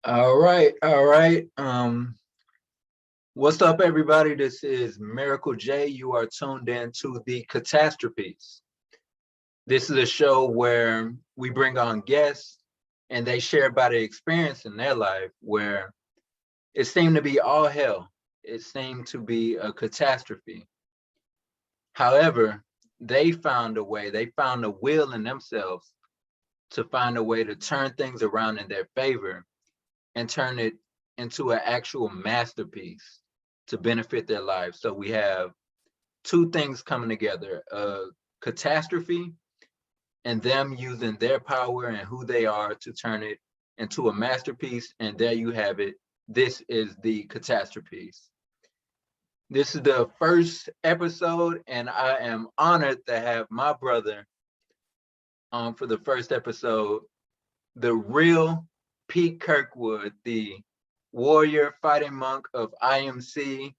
All right, all right. What's up, everybody? This is Miracle J. You are tuned in to the Catastropiece. This is a show where we bring on guests and they share about an experience in their life where it seemed to be all hell. It seemed to be a catastrophe. However, they found a way, they found a will in themselves to find a way to turn things around in their favor and turn it into an actual masterpiece to benefit their lives. So we have two things coming together, a catastrophe and them using their power and who they are to turn it into a masterpiece. And there you have it. This is the Catastropiece. This is the first episode, and I am honored to have my brother on for the first episode, the real Pete Kirkwood, the warrior fighting monk of IMC,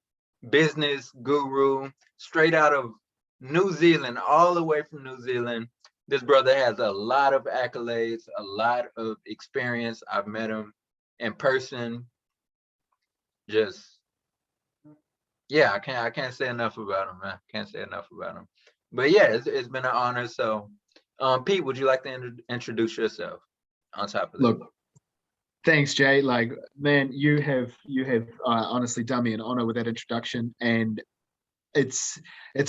business guru, straight out of New Zealand, all the way from New Zealand. This brother has a lot of accolades, a lot of experience. I've met him in person. Just, yeah, I can't say enough about him, man. Can't say enough about him. But yeah, it's been an honor. So, Pete, would you like to introduce yourself on top of that? Look, thanks, Jay. Like, man, you have honestly done me an honor with that introduction, and it's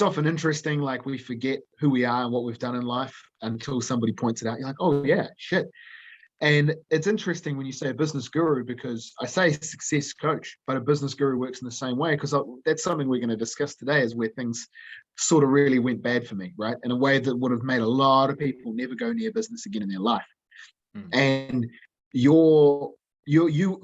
often interesting. Like, we forget who we are and what we've done in life until somebody points it out. You're like, oh yeah, shit. And it's interesting when you say a business guru, because I say success coach, but a business guru works in the same way, because that's something we're going to discuss today, is where things sort of really went bad for me, right? In a way that would have made a lot of people never go near business again in their life. And you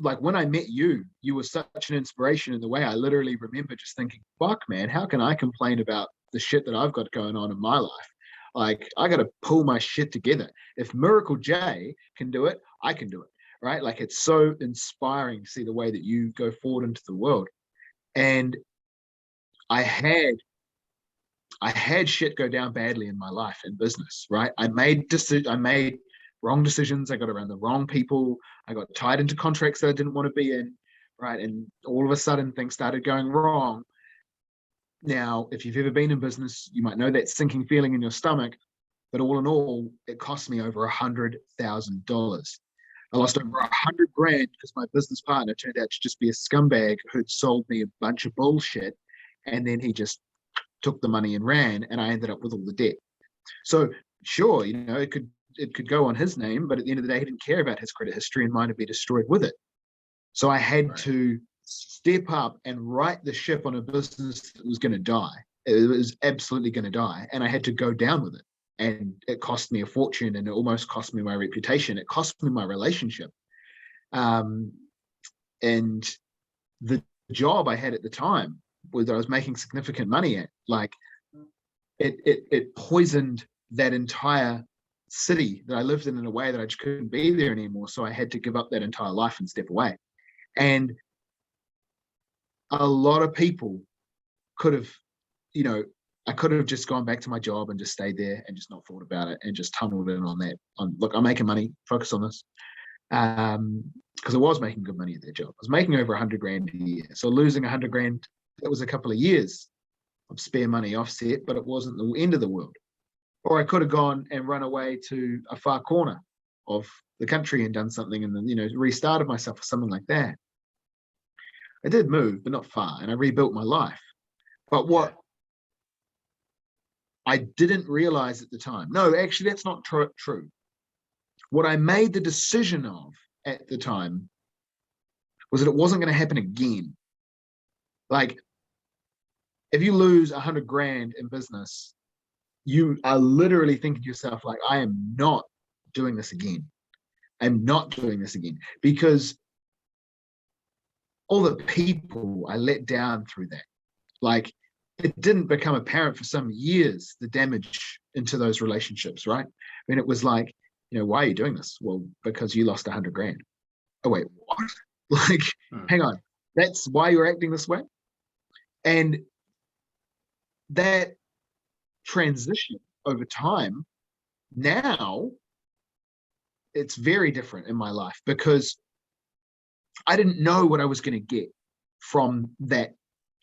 like, when I met you, you were such an inspiration in the way I literally remember just thinking, fuck, man, how can I complain about the shit that I've got going on in my life? Like, I got to pull my shit together. If Miracle J can do it, I can do it, right? Like, it's so inspiring to see the way that you go forward into the world. And I had shit go down badly in my life in business, right? I made wrong decisions. I got around the wrong people. I got tied into contracts that I didn't want to be in, right? And all of a sudden things started going wrong. Now, if you've ever been in business, you might know that sinking feeling in your stomach, but all in all, it cost me over $100,000. I lost over $100,000 because my business partner turned out to just be a scumbag who'd sold me a bunch of bullshit. And then he just took the money and ran, and I ended up with all the debt. So sure, it could go on his name, but at the end of the day, he didn't care about his credit history, and mine would be destroyed with it. So I had to step up and right the ship on a business that was going to die. It was absolutely going to die, and I had to go down with it. And it cost me a fortune, and it almost cost me my reputation. It cost me my relationship. And the job I had at the time, that I was making significant money at, like, it poisoned that entire city that I lived in a way that I just couldn't be there anymore. So I had to give up that entire life and step away. And a lot of people could have, I could have just gone back to my job and just stayed there and just not thought about it and just tunneled in on that. Look, I'm making money, focus on this. Because I was making good money at that job. I was making over $100,000 a year. So losing $100,000, that was a couple of years of spare money offset, but it wasn't the end of the world. Or I could have gone and run away to a far corner of the country and done something and then, restarted myself or something like that. I did move, but not far, and I rebuilt my life. But what I didn't realize at the time, no, actually, that's not true. What I made the decision of at the time was that it wasn't going to happen again. Like, if you lose $100,000 in business, you are literally thinking to yourself, like, I am not doing this again. I'm not doing this again, because all the people I let down through that, like, it didn't become apparent for some years, the damage into those relationships, right? I mean, it was like, why are you doing this? Well, because you lost $100,000. Oh, wait, what? Like, hang on, that's why you're acting this way? And that transition over time, now it's very different in my life, because I didn't know what I was going to get from that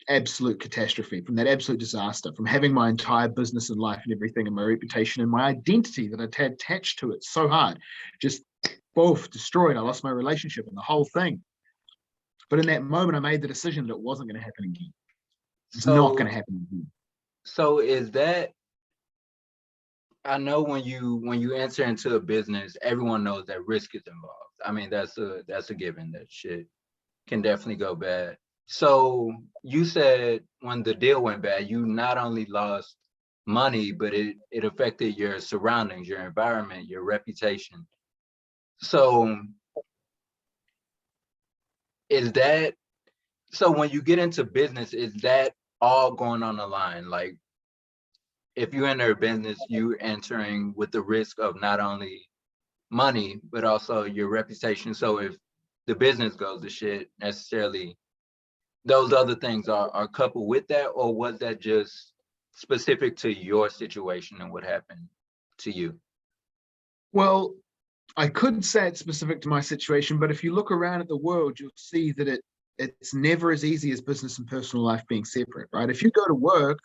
absolute catastrophe, from that absolute disaster, from having my entire business and life and everything and my reputation and my identity that I'd had attached to it so hard, just both destroyed. I lost my relationship and the whole thing. But in that moment, I made the decision that it wasn't going to happen again. It's not going to happen again. So is that, I know when you enter into a business, everyone knows that risk is involved. I mean, that's a given. That shit can definitely go bad. So you said when the deal went bad, you not only lost money, but it affected your surroundings, your environment, your reputation. So is that, so when you get into business, is that all going on the line? Like, if you enter a business, you're entering with the risk of not only money, but also your reputation. So if the business goes to shit, necessarily those other things are coupled with that, or was that just specific to your situation and what happened to you? Well, I could say it's specific to my situation, but if you look around at the world, you'll see that it's never as easy as business and personal life being separate, right? If you go to work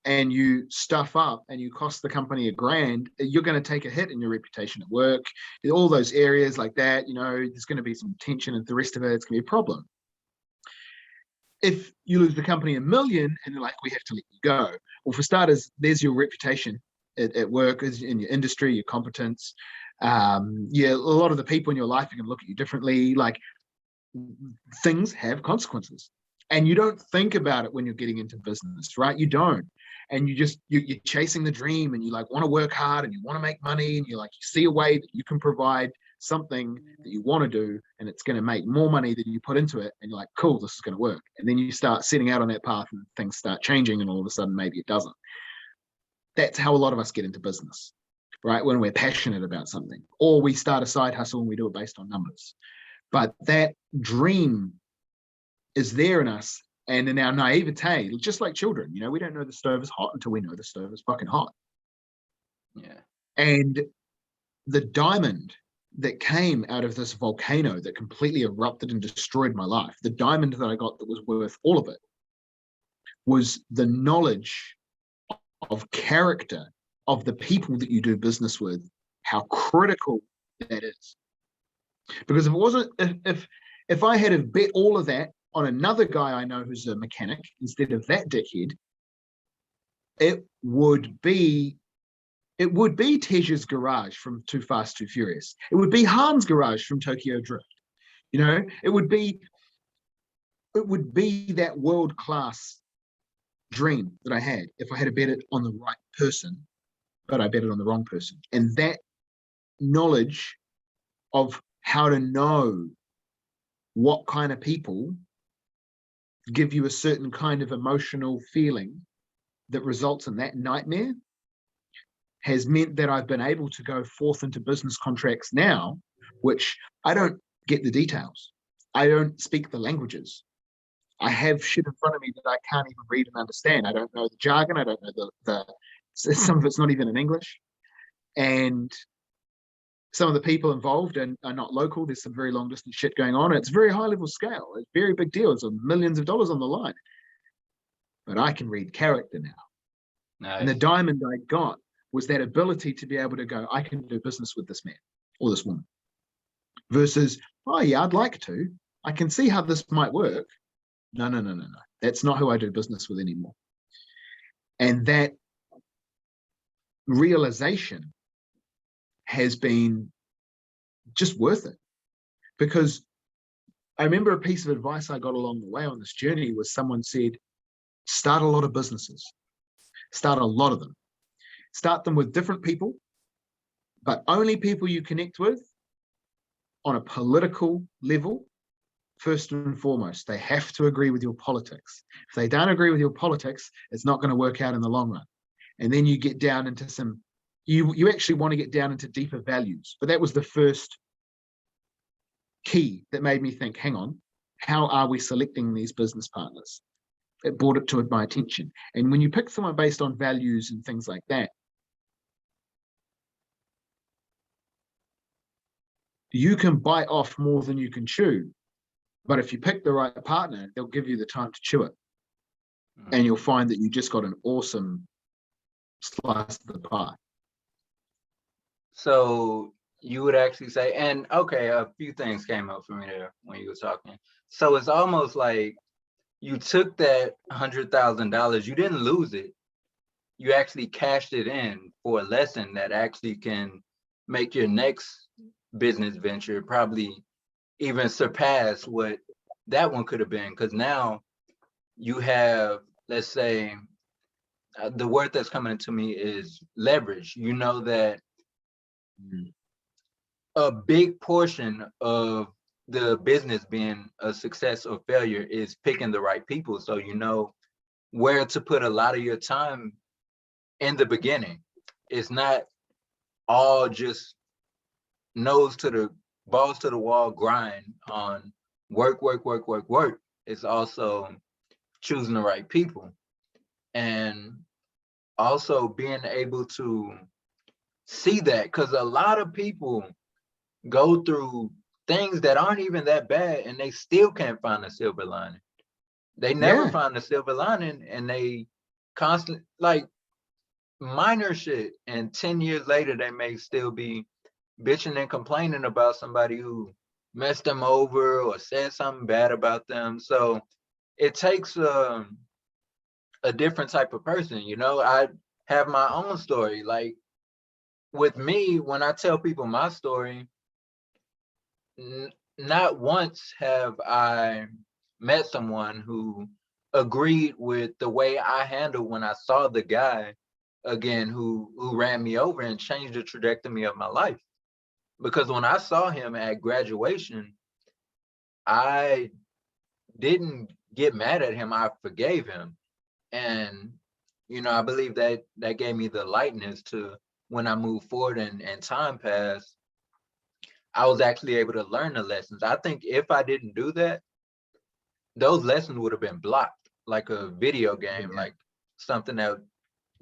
and you stuff up and you cost the company $1,000, you're going to take a hit in your reputation at work, in all those areas like that. There's going to be some tension, and the rest of it's going to be a problem. If you lose the company $1 million and they're like, we have to let you go. Well, for starters, there's your reputation at work, in your industry, your competence. A lot of the people in your life are going to look at you differently. Like, things have consequences, and you don't think about it when you're getting into business, right? You don't. And you're chasing the dream, and you like want to work hard, and you want to make money, and you see a way that you can provide something that you want to do, and it's going to make more money than you put into it, and you're like, cool, this is going to work. And then you start setting out on that path, and things start changing, and all of a sudden maybe it doesn't. That's how a lot of us get into business, right? When we're passionate about something, or we start a side hustle and we do it based on numbers. But that dream is there in us, and in our naivete, just like children, we don't know the stove is hot until we know the stove is fucking hot. Yeah. And the diamond that came out of this volcano that completely erupted and destroyed my life, the diamond that I got that was worth all of it, was the knowledge of character of the people that you do business with, how critical that is. Because if it wasn't, if I had have bet all of that on another guy I know who's a mechanic instead of that dickhead, it would be Tej's garage from Too Fast, Too Furious. It would be Han's garage from Tokyo Drift. It would be that world-class dream that I had if I had bet it on the right person, but I bet it on the wrong person. And that knowledge of how to know what kind of people give you a certain kind of emotional feeling that results in that nightmare has meant that I've been able to go forth into business contracts now, which I don't get the details. I don't speak the languages. I have shit in front of me that I can't even read and understand. I don't know the jargon. I don't know some of it's not even in English. And some of the people involved are not local. There's some very long distance shit going on. It's very high level scale. It's very big deals of millions of dollars on the line. But I can read character now. Nice. And the diamond I got was that ability to be able to go, I can do business with this man or this woman. Versus, oh yeah, I'd like to. I can see how this might work. No. That's not who I do business with anymore. And that realization has been just worth it. Because I remember a piece of advice I got along the way on this journey was someone said, start a lot of businesses. Start a lot of them. Start them with different people, but only people you connect with on a political level. First and foremost, they have to agree with your politics. If they don't agree with your politics, it's not going to work out in the long run. And then you get down into you actually want to get down into deeper values. But that was the first key that made me think, hang on, how are we selecting these business partners? It brought it to my attention. And when you pick someone based on values and things like that, you can bite off more than you can chew But if you pick the right partner, they'll give you the time to chew it. Mhm. And you'll find that you just got an awesome slice of the pie. So you would actually say, and okay, a few things came up for me there when you were talking. So it's almost like you took that $100,000, you didn't lose it. You actually cashed it in for a lesson that actually can make your next business venture probably even surpass what that one could have been. Because now you have, let's say, the word that's coming to me is leverage. You know that a big portion of the business being a success or failure is picking the right people. So you know where to put a lot of your time in the beginning. It's not all just balls to the wall grind on work, work, work, work, work. It's also choosing the right people and also being able to see that, because a lot of people go through things that aren't even that bad and they still can't find a silver lining. They never Yeah. find a silver lining, and they constantly, like, minor shit, and 10 years later they may still be bitching and complaining about somebody who messed them over or said something bad about them. So it takes a different type of person. I have my own story. Like, with me, when I tell people my story, not once have I met someone who agreed with the way I handled when I saw the guy again who ran me over and changed the trajectory of my life. Because when I saw him at graduation, I didn't get mad at him. I forgave him. And, I believe that that gave me the lightness to, when I moved forward and time passed, I was actually able to learn the lessons. I think if I didn't do that, those lessons would have been blocked like a video game, Yeah. like something that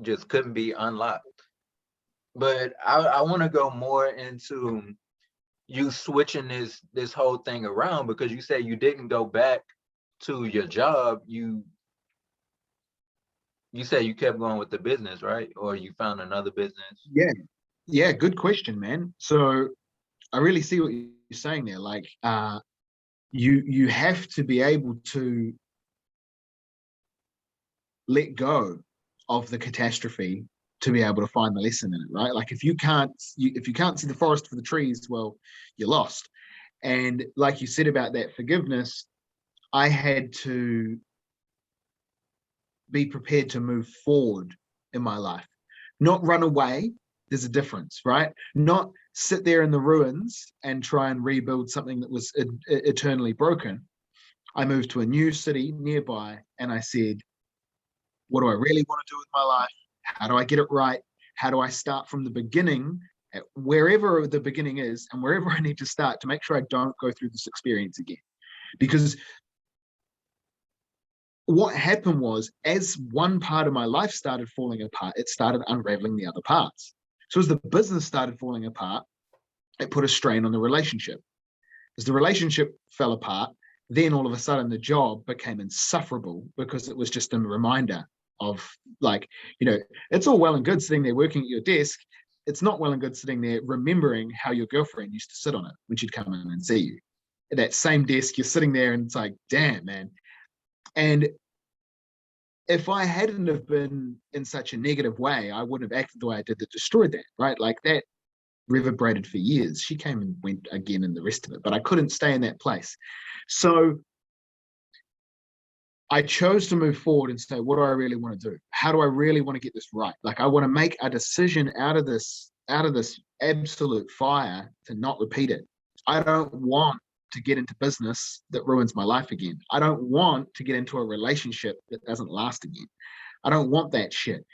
just couldn't be unlocked. But I want to go more into you switching this whole thing around, because you said you didn't go back to your job. You said you kept going with the business, right? Or you found another business. Yeah. Yeah. Good question, man. So I really see what you're saying there. Like, you have to be able to let go of the catastrophe to be able to find the lesson in it, right? Like, if you can't see the forest for the trees, well, you're lost. And like you said about that forgiveness, I had to be prepared to move forward in my life, not run away. There's a difference, right? Not sit there in the ruins and try and rebuild something that was eternally broken. I moved to a new city nearby and I said, what do I really want to do with my life? How do I get it right? How do I start from the beginning, at wherever the beginning is, and wherever I need to start, to make sure I don't go through this experience again? Because what happened was, as one part of my life started falling apart, it started unraveling the other parts. So as the business started falling apart, it put a strain on the relationship. As the relationship fell apart, then all of a sudden the job became insufferable, because it was just a reminder of, like, it's all well and good sitting there working at your desk. It's not well and good sitting there remembering how your girlfriend used to sit on it when she'd come in and see you. At that same desk, you're sitting there and it's like, damn, man. And if I hadn't have been in such a negative way, I wouldn't have acted the way I did that destroyed that, right? Like, that reverberated for years. She came and went again and the rest of it, but I couldn't stay in that place. So I chose to move forward and say, what do I really want to do? How do I really want to get this right? Like, I want to make a decision out of this absolute fire to not repeat it. I don't want to get into business that ruins my life again. I don't want to get into a relationship that doesn't last again. I don't want that shit.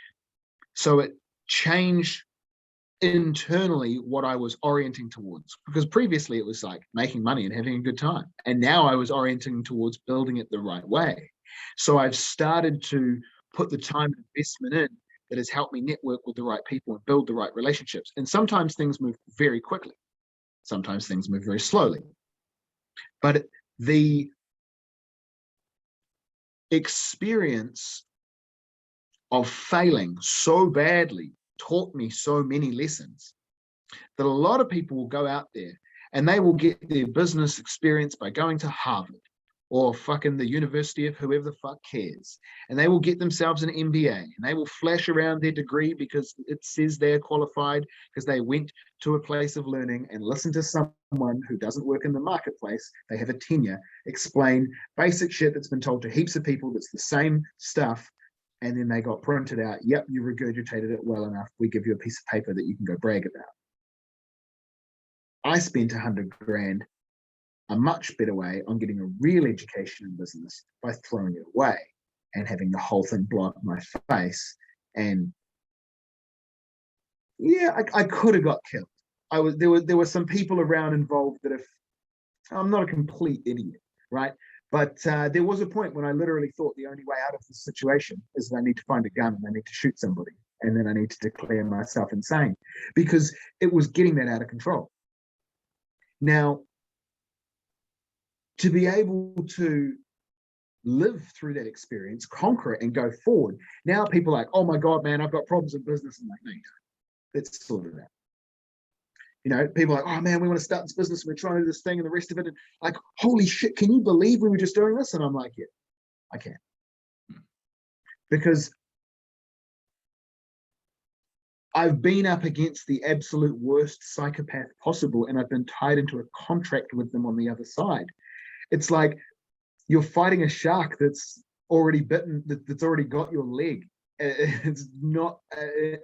So it changed internally what I was orienting towards, because previously it was like making money and having a good time. And now I was orienting towards building it the right way. So I've started to put the time and investment in that has helped me network with the right people and build the right relationships. And sometimes things move very quickly. Sometimes things move very slowly. But the experience of failing so badly taught me so many lessons that a lot of people will go out there and they will get their business experience by going to Harvard or fucking the University of whoever the fuck cares. And they will get themselves an MBA and they will flash around their degree because it says they're qualified because they went to a place of learning and listened to someone who doesn't work in the marketplace. They have a tenure, explain basic shit that's been told to heaps of people that's the same stuff. And then they got printed out. Yep, you regurgitated it well enough. We give you a piece of paper that you can go brag about. I spent 100 grand a much better way on getting a real education in business by throwing it away and having the whole thing blow up my face. And yeah, I could have got killed. There were some people around involved that if I'm not a complete idiot, right? But there was a point when I literally thought the only way out of this situation is that I need to find a gun and I need to shoot somebody. And then I need to declare myself insane because it was getting that out of control. Now, to be able to live through that experience, conquer it and go forward. Now people are like, oh my God, man, I've got problems in business. I'm like, no, you don't. Let's sort it out. You know, people are like, oh man, we want to start this business. And we're trying to do this thing and the rest of it. And like, holy shit, can you believe we were just doing this? And I'm like, yeah, I can. Because I've been up against the absolute worst psychopath possible and I've been tied into a contract with them on the other side. It's like you're fighting a shark that's already bitten, that's already got your leg. It's not a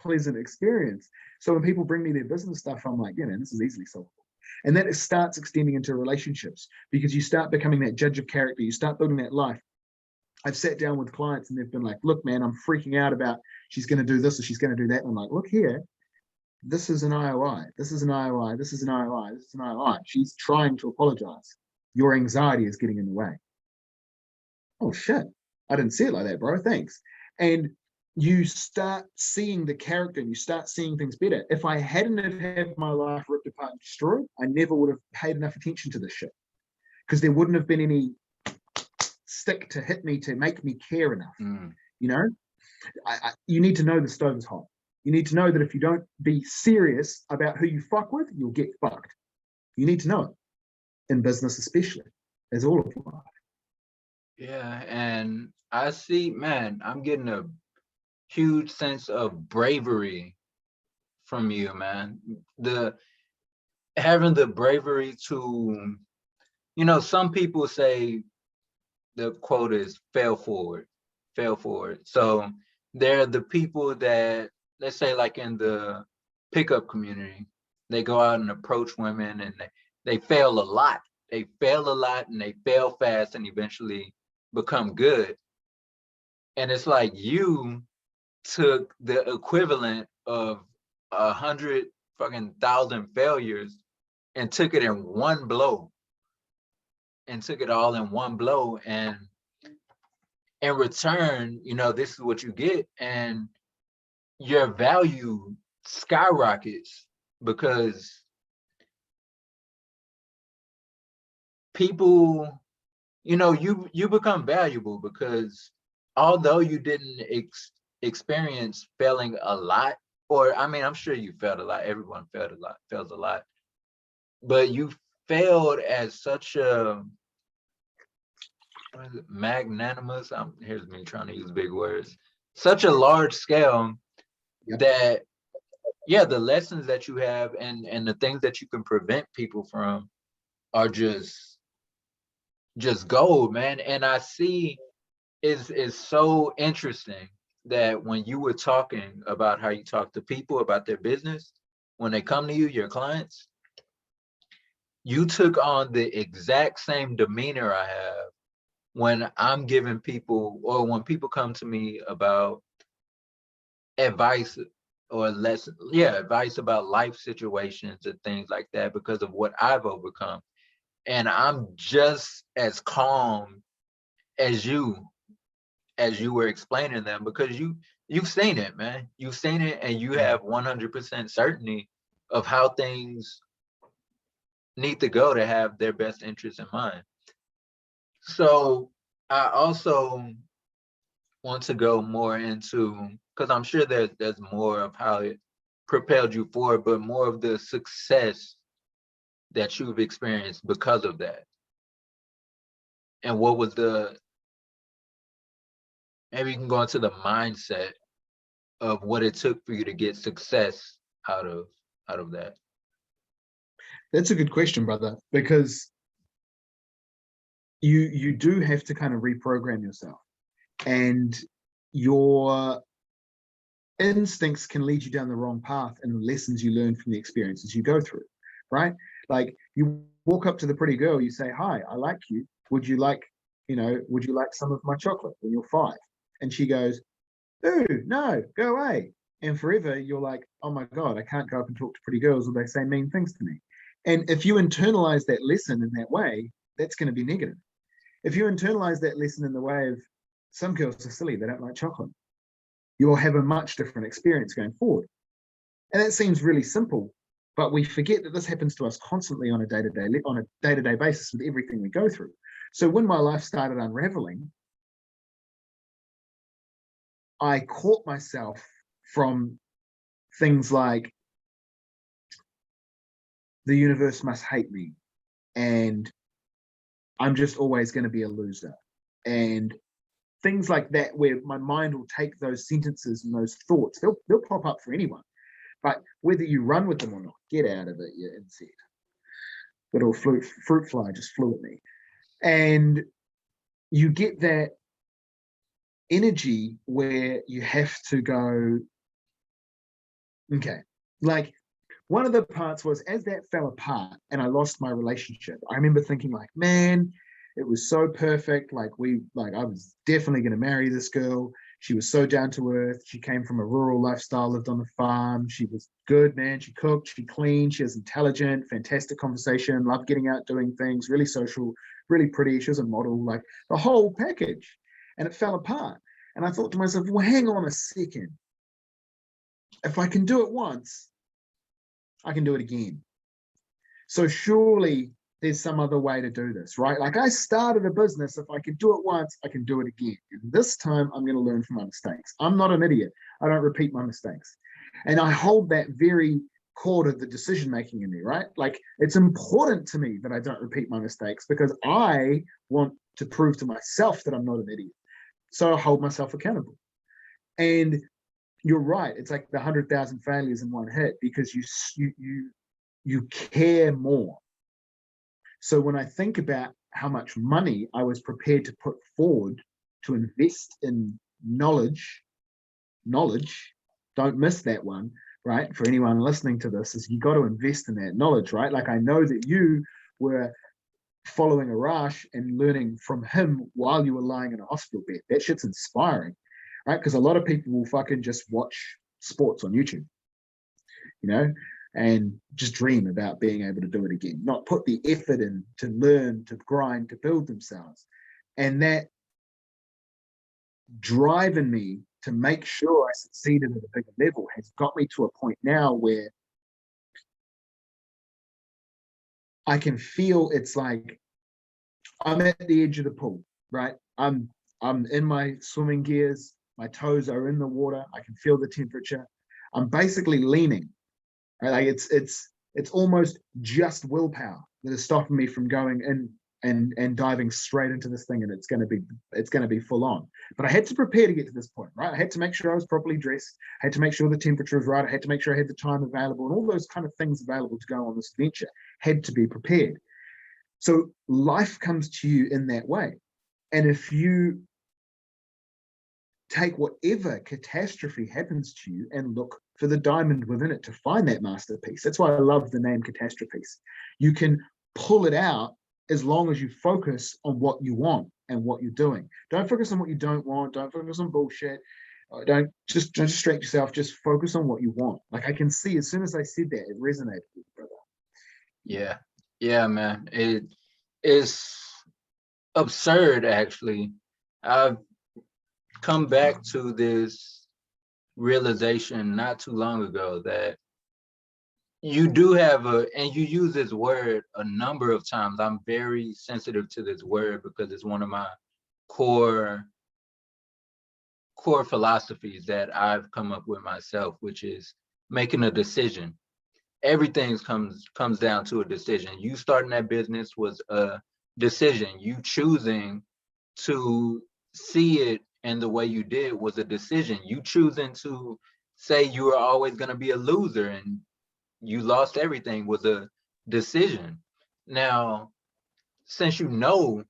pleasant experience. So when people bring me their business stuff, I'm like, yeah, man, this is easily solvable. And then it starts extending into relationships because you start becoming that judge of character. You start building that life. I've sat down with clients and they've been like, look, man, I'm freaking out about she's going to do this or she's going to do that. And I'm like, look here. This is an IOI. This is an IOI. This is an IOI. This is an IOI. She's trying to apologize. Your anxiety is getting in the way. Oh, shit. I didn't see it like that, bro. Thanks. And you start seeing the character and you start seeing things better. If I hadn't have had my life ripped apart and destroyed, I never would have paid enough attention to this shit because there wouldn't have been any stick to hit me to make me care enough. You know, you need to know the stove is hot. You need to know that if you don't be serious about who you fuck with, you'll get fucked. You need to know it in business, especially as all of life. Yeah, and I see, man, I'm getting a huge sense of bravery from you, man. Having the bravery to, you know, some people say the quote is fail forward. So they're the people that, let's say like in the pickup community, they go out and approach women and they fail a lot. They fail a lot and they fail fast and eventually become good. And it's like you took the equivalent of 100,000 failures and took it in one blow. And took it all in one blow. And in return, you know, this is what you get. And your value skyrockets because people, you know, you become valuable because although you didn't experience failing a lot, or I mean, I'm sure you failed a lot. Everyone fails a lot, but you failed as such a magnanimous. Here's me trying to use big words. Such a large scale. Yep. That, yeah, the lessons that you have and the things that you can prevent people from are just gold, man. And I see is so interesting that when you were talking about how you talk to people about their business, when they come to you, your clients, you took on the exact same demeanor I have when I'm giving people, or when people come to me about advice or advice about life situations and things like that because of what I've overcome. And I'm just as calm as you were explaining them because you've seen it, man. You've seen it and you have 100% certainty of how things need to go to have their best interest in mind. So I also want to go more into, because I'm sure there's more of how it propelled you forward, but more of the success that you've experienced because of that. And what was maybe you can go into the mindset of what it took for you to get success out of that. That's a good question, brother, because you do have to kind of reprogram yourself, and your instincts can lead you down the wrong path and the lessons you learn from the experiences you go through, right? Like you walk up to the pretty girl, you say, "Hi, I like you. Would you like, would you like some of my chocolate when you're 5?" And she goes, "Ooh, no, go away." And forever you're like, "Oh my God, I can't go up and talk to pretty girls or they say mean things to me." And if you internalize that lesson in that way, that's going to be negative. If you internalize that lesson in the way of some girls are silly, they don't like chocolate, you'll have a much different experience going forward. And that seems really simple, but we forget that this happens to us constantly on a day-to-day basis with everything we go through. So when my life started unraveling, I caught myself from things like the universe must hate me, and I'm just always going to be a loser, and things like that, where my mind will take those sentences and those thoughts. They'll pop up for anyone, but whether you run with them or not, get out of it, you insect. Little fruit fly just flew at me. And you get that energy where you have to go, okay. Like one of the parts was, as that fell apart and I lost my relationship, I remember thinking like, man, it was so perfect. Like I was definitely going to marry this girl. She was so down to earth. She came from a rural lifestyle, lived on the farm. She was good, man. She cooked, she cleaned, she was intelligent, fantastic conversation, loved getting out doing things, really social, really pretty. She was a model, like the whole package. And it fell apart. And I thought to myself, well, hang on a second. If I can do it once, I can do it again. So surely there's some other way to do this, right? Like I started a business. If I could do it once, I can do it again. And this time I'm going to learn from my mistakes. I'm not an idiot. I don't repeat my mistakes. And I hold that very core to the decision making in me, right? Like it's important to me that I don't repeat my mistakes because I want to prove to myself that I'm not an idiot. So I hold myself accountable. And you're right. It's like the 100,000 failures in one hit because you care more. So when I think about how much money I was prepared to put forward to invest in knowledge, don't miss that one, right? For anyone listening to this, is you got to invest in that knowledge, right? Like I know that you were following Arash and learning from him while you were lying in a hospital bed. That shit's inspiring, right? Because a lot of people will fucking just watch sports on YouTube, and just dream about being able to do it again, not put the effort in to learn, to grind, to build themselves. And that drive in me to make sure I succeeded at a bigger level has got me to a point now where I can feel it's like I'm at the edge of the pool, right? I'm in my swimming gears, my toes are in the water, I can feel the temperature. I'm basically leaning. Right? Like it's almost just willpower that is stopping me from going in and diving straight into this thing, and it's going to be full on. But I had to prepare to get to this point, right? I had to make sure I was properly dressed. I had to make sure the temperature was right. I had to make sure I had the time available, and all those kind of things available to go on this adventure had to be prepared. So life comes to you in that way, and if you take whatever catastrophe happens to you and look for the diamond within it to find that masterpiece. That's why I love the name Catastropiece. You can pull it out as long as you focus on what you want and what you're doing. Don't focus on what you don't want. Don't focus on bullshit. Don't distract yourself. Just focus on what you want. Like I can see as soon as I said that, it resonated with me, brother. Yeah, man. It is absurd, actually. I've come back to this realization not too long ago that you do have and you use this word a number of times. I'm very sensitive to this word because it's one of my core philosophies that I've come up with myself, which is making a decision. Everything comes down to a decision. You starting that business was a decision. You choosing to see it and the way you did was a decision. You choosing to say you were always going to be a loser and you lost everything was a decision. Now, since you know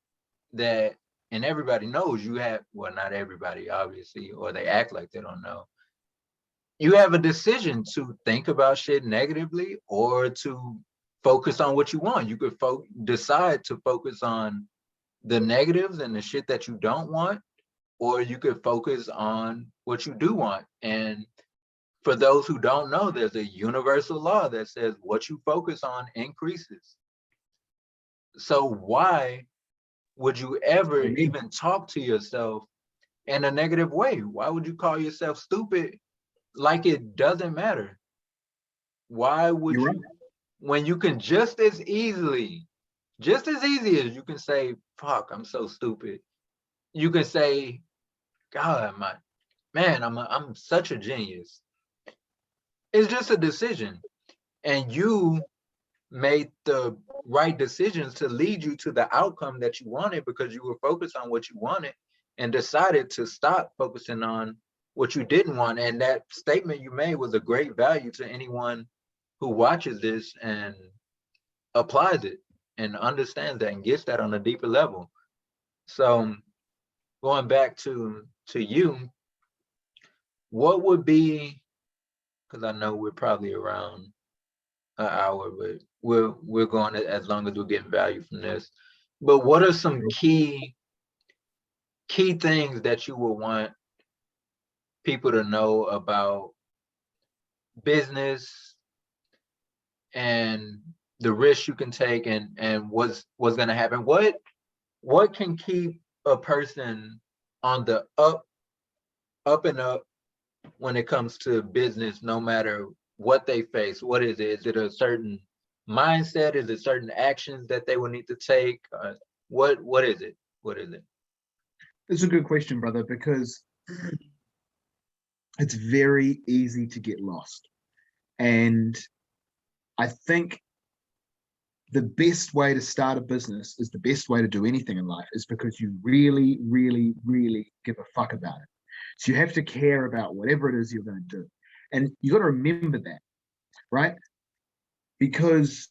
that, and everybody knows you have, well, not everybody, obviously, or they act like they don't know. You have a decision to think about shit negatively or to focus on what you want. You could decide to focus on the negatives and the shit that you don't want, or you could focus on what you do want. And for those who don't know, there's a universal law that says what you focus on increases. So why would you ever even talk to yourself in a negative way? Why would you call yourself stupid like it doesn't matter? Why would you, when you can just as easy as you can say, fuck, I'm so stupid. You can say, God, I'm such a genius. It's just a decision. And you made the right decisions to lead you to the outcome that you wanted because you were focused on what you wanted and decided to stop focusing on what you didn't want. And that statement you made was a great value to anyone who watches this and applies it and understands that and gets that on a deeper level. So going back to you, what would be, because I know we're probably around an hour, but we're going as long as we're getting value from this. But what are some key things that you would want people to know about business and the risks you can take and what's going to happen? What can keep a person on the up and up when it comes to business, no matter what they face? What is it? Is it a certain mindset? Is it certain actions that they will need to take? What is it? What is it? It's a good question, brother, because it's very easy to get lost. And I think the best way to start a business is the best way to do anything in life is because you really, really, really give a fuck about it. So you have to care about whatever it is you're going to do. And you got to remember that, right? Because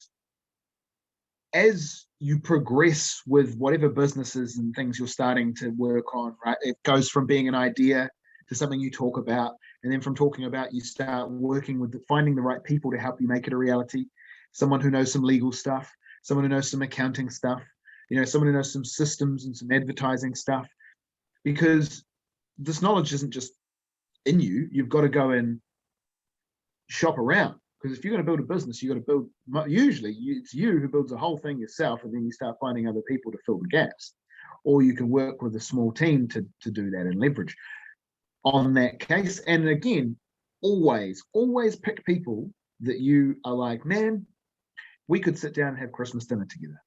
as you progress with whatever businesses and things you're starting to work on, right, it goes from being an idea to something you talk about. And then from talking about, you start working with finding the right people to help you make it a reality. Someone who knows some legal stuff, someone who knows some accounting stuff, someone who knows some systems and some advertising stuff. Because this knowledge isn't just in you. You've got to go and shop around. Because if you're going to build a business, you got to build, usually it's you who builds the whole thing yourself, and then you start finding other people to fill the gaps. Or you can work with a small team to do that and leverage on that case. And again, always pick people that you are like, man, we could sit down and have Christmas dinner together.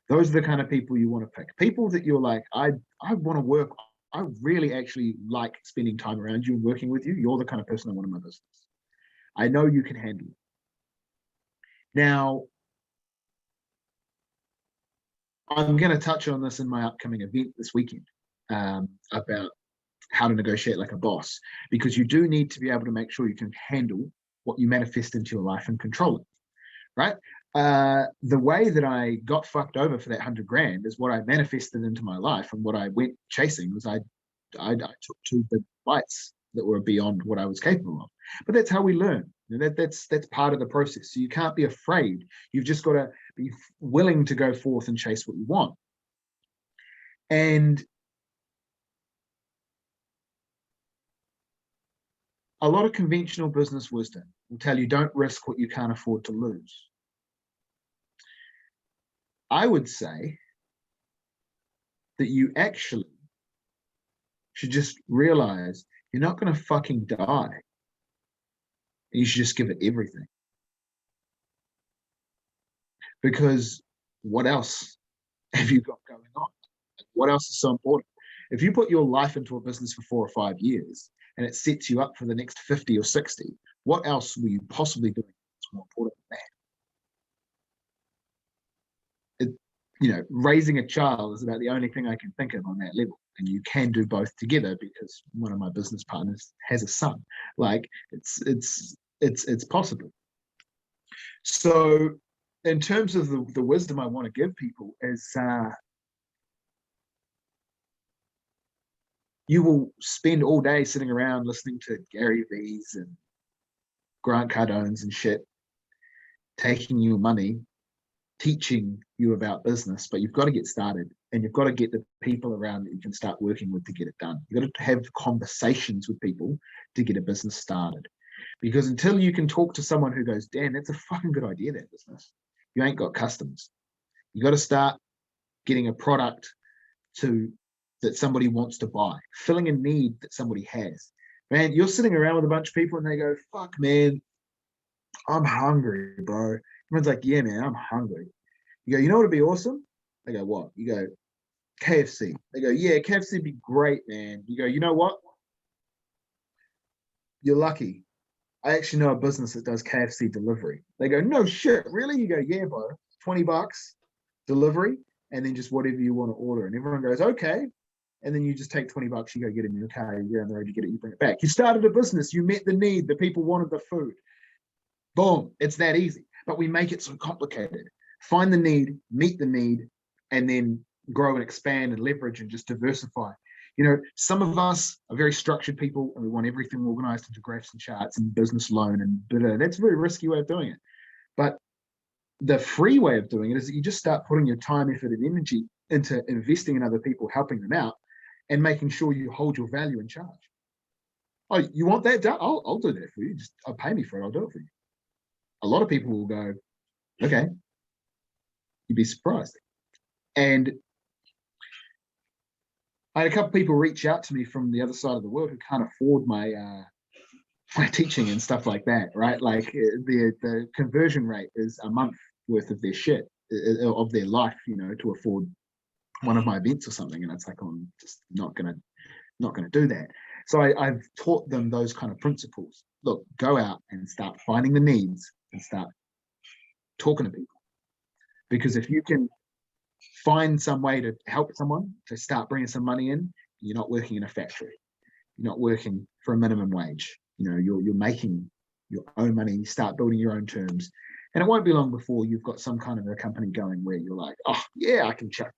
Those are the kind of people you want to pick. People that you're like, I want to work. I really actually like spending time around you and working with you. You're the kind of person I want in my business. I know you can handle it. Now, I'm going to touch on this in my upcoming event this weekend about how to negotiate like a boss, because you do need to be able to make sure you can handle what you manifest into your life and control it, right? The way that I got fucked over for that 100 grand is what I manifested into my life, and what I went chasing was I took 2 big bites that were beyond what I was capable of. But that's how we learn. That's part of the process. So you can't be afraid. You've just got to be willing to go forth and chase what you want. And a lot of conventional business wisdom will tell you don't risk what you can't afford to lose. I would say that you actually should just realize you're not going to fucking die. You should just give it everything. Because what else have you got going on? What else is so important? If you put your life into a business for 4 or 5 years and it sets you up for the next 50 or 60, what else were you possibly doing that's more important than that? Raising a child is about the only thing I can think of on that level. And you can do both together because one of my business partners has a son. Like it's possible. So in terms of the wisdom I want to give people is you will spend all day sitting around listening to Gary V's and Grant Cardone's and shit, taking your money, teaching you about business, but you've got to get started and you've got to get the people around that you can start working with to get it done. You've got to have conversations with people to get a business started. Because until you can talk to someone who goes, damn, that's a fucking good idea, that business, you ain't got customers. You got to start getting a product that somebody wants to buy, filling a need that somebody has. Man, you're sitting around with a bunch of people and they go, fuck, man, I'm hungry, bro. Everyone's like, yeah, man, I'm hungry. You go, you know what would be awesome? They go, what? You go, KFC. They go, yeah, KFC would be great, man. You go, you know what? You're lucky. I actually know a business that does KFC delivery. They go, no shit, really? You go, yeah, bro, $20 delivery, and then just whatever you want to order. And everyone goes, okay. And then you just take $20, you go get it in your car, you go on the road, you get it, you bring it back. You started a business, you met the need, the people wanted the food. Boom, it's that easy. But we make it so complicated. Find the need, meet the need, and then grow and expand and leverage and just diversify. Some of us are very structured people and we want everything organized into graphs and charts and business loan and that's a very risky way of doing it. But the free way of doing it is that you just start putting your time, effort, and energy into investing in other people, helping them out, and making sure you hold your value in charge. Oh, you want that done? I'll do that for you. Just pay me for it. I'll do it for you. A lot of people will go, okay. You'd be surprised. And I had a couple of people reach out to me from the other side of the world who can't afford my teaching and stuff like that, right? Like the conversion rate is a month worth of their shit, of their life, to afford one of my events or something. And it's like, I'm just not gonna do that. So I've taught them those kind of principles. Look, go out and start finding the needs and start talking to people. Because if you can find some way to help someone to start bringing some money in, you're not working in a factory. You're not working for a minimum wage. You're making your own money. You start building your own terms. And it won't be long before you've got some kind of a company going where you're like, oh, yeah, I can chuck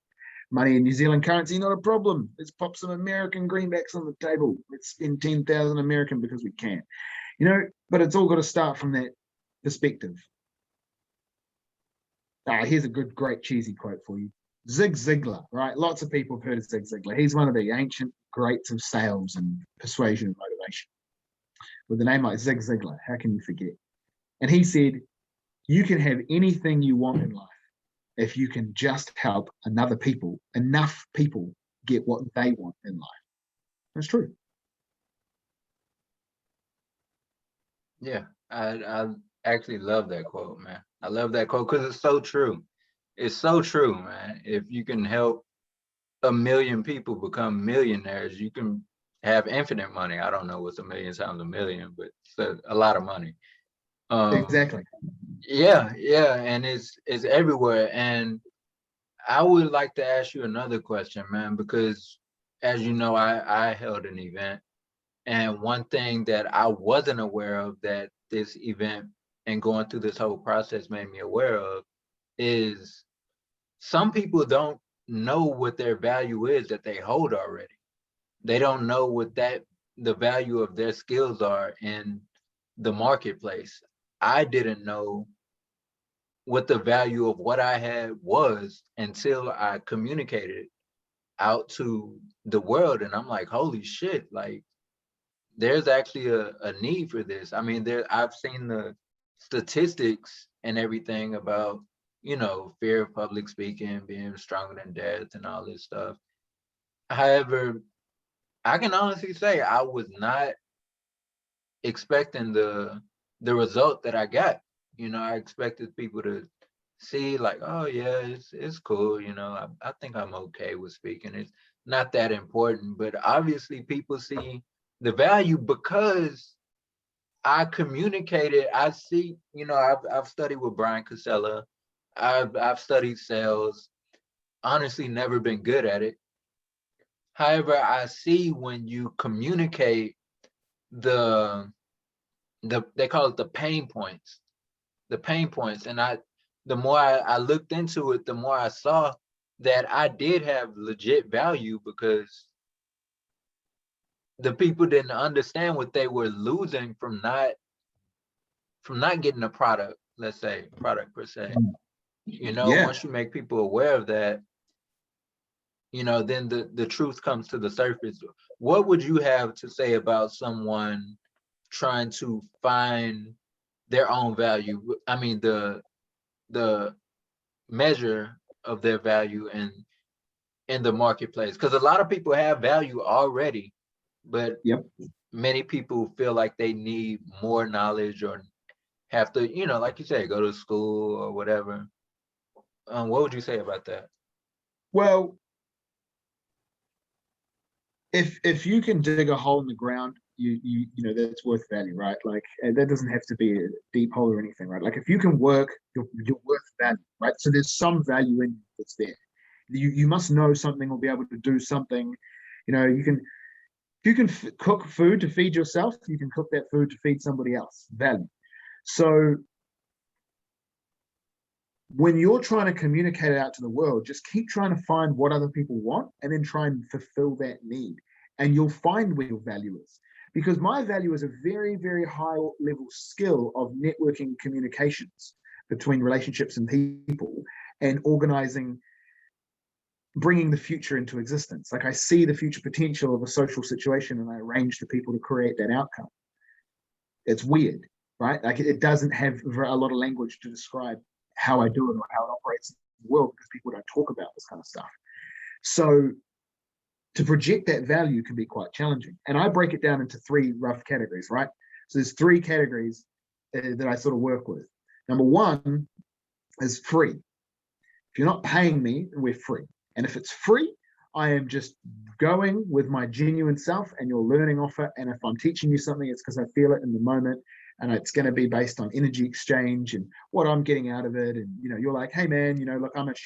money in New Zealand currency, not a problem. Let's pop some American greenbacks on the table. Let's spend 10,000 American because we can. But it's all got to start from that perspective. Here's a great cheesy quote for you. Zig Ziglar, right? Lots of people have heard of Zig Ziglar. He's one of the ancient greats of sales and persuasion and motivation. With a name like Zig Ziglar, how can you forget? And he said, you can have anything you want in life if you can just help enough people get what they want in life. That's true. Yeah, I actually love that quote, man. I love that quote because it's so true. It's so true, man. If you can help 1 million people become millionaires, you can have infinite money. I don't know what's 1 million times 1 million, but it's a lot of money. Exactly. Yeah, and it's everywhere. And I would like to ask you another question, man, because as you know, I held an event, and one thing that I wasn't aware of that this event and going through this whole process made me aware of is some people don't know what their value is that they hold already. They don't know what the value of their skills are in the marketplace. I didn't know what the value of what I had was until I communicated out to the world. And I'm like, holy shit, like there's actually a need for this. I mean, I've seen the statistics and everything about, fear of public speaking, being stronger than death and all this stuff. However, I can honestly say I was not expecting the result that I got. I expected people to see like, oh yeah, it's cool, you know, I think I'm okay with speaking. It's not that important, but obviously people see the value because I communicated. I see, you know, I've studied with Brian Casella. I've studied sales. Honestly, never been good at it. However, I see when you communicate the they call it the pain points, and the more I looked into it, the more I saw that I did have legit value because the people didn't understand what they were losing from not getting a product, let's say product per se. You know, Yeah. once you make people aware of that, you know, then the truth comes to the surface. What would you have to say about someone trying to find their own value? I mean, the measure of their value in the marketplace, because a lot of people have value already, but Yep. many people feel like they need more knowledge or have to, you know, like you say, go to school or whatever. What would you say about that? Well, if you can dig a hole in the ground, you know that's worth value, right? Like that doesn't have to be a deep hole or anything, right? Like if you can work, you're worth value, right? So there's some value in that's there. You must know something or be able to do something. You know, you can cook food to feed yourself. You can cook that food to feed somebody else. Value. So when you're trying to communicate it out to the world, just keep trying to find what other people want and then try and fulfill that need. And you'll find where your value is. Because my value is a very, very high level skill of networking communications between relationships and people and organizing, bringing the future into existence. Like I see the future potential of a social situation and I arrange the people to create that outcome. It's weird, right? Like it doesn't have a lot of language to describe how I do it or how it operates in the world because people don't talk about this kind of stuff. So to project that value can be quite challenging. And I break it down into three rough categories, right? So there's three categories that I sort of work with. Number one is free. If you're not paying me, we're free. And if it's free, I am just going with my genuine self and you're learning off it. And if I'm teaching you something, it's because I feel it in the moment and it's going to be based on energy exchange and what I'm getting out of it. And, you know, you're like, hey man, you know, look, I'm going to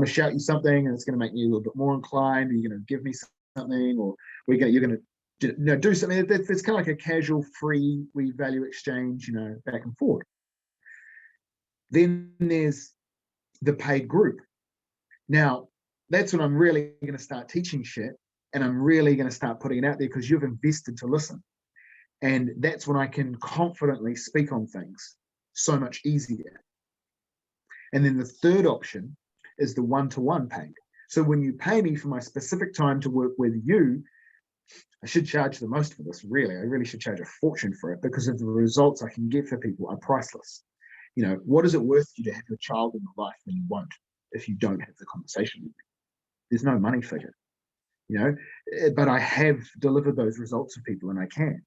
shout you something and it's going to make me a little bit more inclined. You're going to give me something or you're going to, you know, do something. It's kind of like a casual free value exchange, you know, back and forth. Then there's the paid group. Now, that's when I'm really going to start teaching shit and I'm really going to start putting it out there because you've invested to listen. And that's when I can confidently speak on things so much easier. And then the third option is the one-to-one paid. So when you pay me for my specific time to work with you, I should charge the most for this, really. I really should charge a fortune for it because of the results I can get for people are priceless. You know, what is it worth you to have your child in your life when you won't, if you don't have the conversation with me? There's no money figure, you know, but I have delivered those results for people and I can.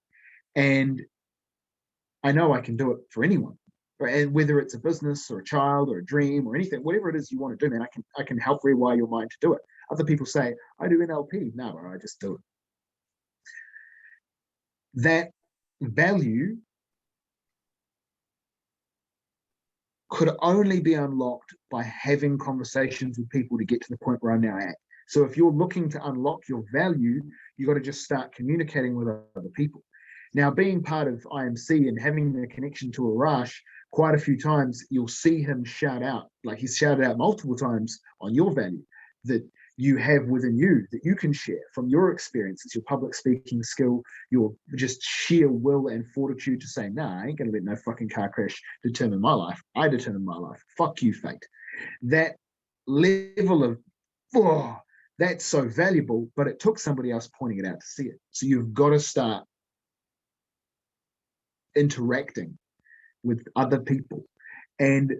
And I know I can do it for anyone. And whether it's a business or a child or a dream or anything, whatever it is you want to do, man, I can help rewire your mind to do it. Other people say, I do NLP. No, I just do it. That value could only be unlocked by having conversations with people to get to the point where I'm now at. So if you're looking to unlock your value, you got to just start communicating with other people. Now, being part of IMC and having the connection to Arash, quite a few times you'll see him shout out, like he's shouted out multiple times on your value that you have within you that you can share from your experiences, your public speaking skill, your just sheer will and fortitude to say, nah, I ain't gonna let no fucking car crash determine my life. I determine my life. Fuck you, fate. That level of, oh, that's so valuable, but it took somebody else pointing it out to see it. So you've got to start interacting with other people. And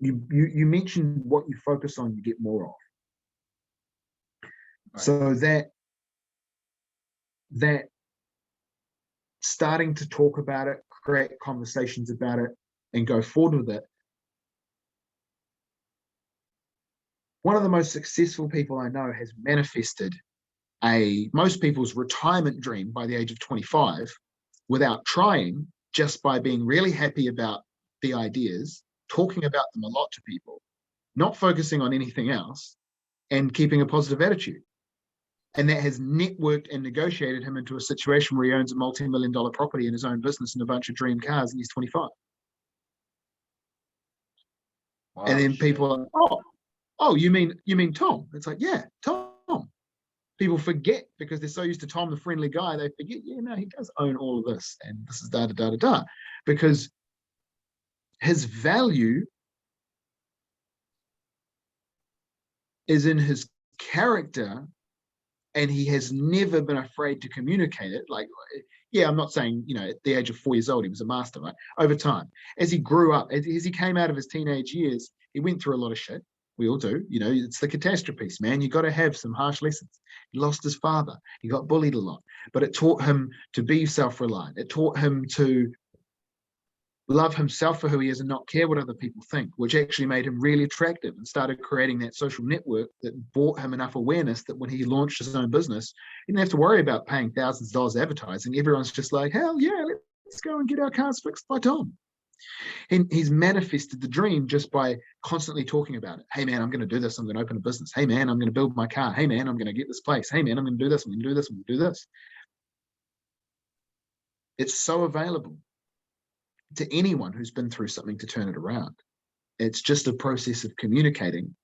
you mentioned what you focus on, you get more of. Right. So that starting to talk about it, create conversations about it, and go forward with it one of the most successful people I know has manifested most people's retirement dream by the age of 25 without trying, just by being really happy about the ideas, talking about them a lot to people, not focusing on anything else, and keeping a positive attitude. And that has networked and negotiated him into a situation where he owns a multi-million-dollar property in his own business and a bunch of dream cars, and he's 25. Wow, and then people are, oh, you mean Tom? It's like, yeah, Tom. People forget because they're so used to Tom, the friendly guy, they forget, yeah, no, he does own all of this, and this is da-da-da-da-da. Because his value is in his character, and he has never been afraid to communicate it. Like, yeah, I'm not saying, at the age of 4 years old, he was a master, right? Over time, as he grew up, as he came out of his teenage years, he went through a lot of shit. We all do. It's the Catastropiece, man. You got to have some harsh lessons. He lost his father. He got bullied a lot, but it taught him to be self-reliant. It taught him to love himself for who he is and not care what other people think, which actually made him really attractive and started creating that social network that brought him enough awareness that when he launched his own business, he didn't have to worry about paying thousands of dollars advertising. Everyone's just like, hell yeah, let's go and get our cars fixed by Tom. And he's manifested the dream just by constantly talking about it. Hey man, I'm going to do this. I'm going to open a business. Hey man, I'm going to build my car. Hey man, I'm going to get this place. Hey man, I'm going to do this. I'm going to do this. I'm going to do this. It's so available to anyone who's been through something to turn it around. It's just a process of communicating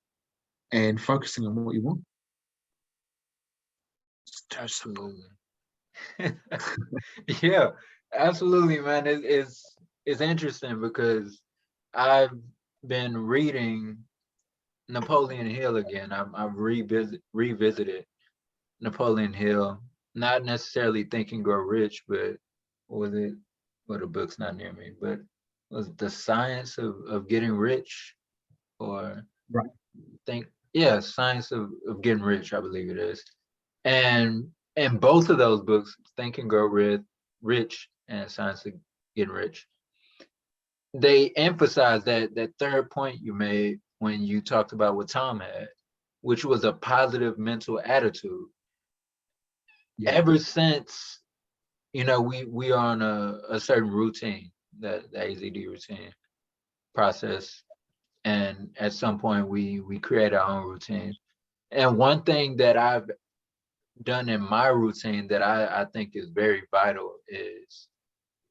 and focusing on what you want. Absolutely. Yeah, absolutely, man. It's interesting because I've been reading Napoleon Hill again. I've revisited Napoleon Hill, not necessarily Think and Grow Rich, but was it? Well, the book's not near me, but was it The Science of Getting Rich, or right? Science of Getting Rich, I believe it is. And both of those books, Think and Grow Rich and Science of Getting Rich, they emphasize that third point you made when you talked about what Tom had, which was a positive mental attitude. Yeah. Ever since, we are on a certain routine, the AZD routine process, and at some point we create our own routine. And one thing that I've done in my routine that I think is very vital is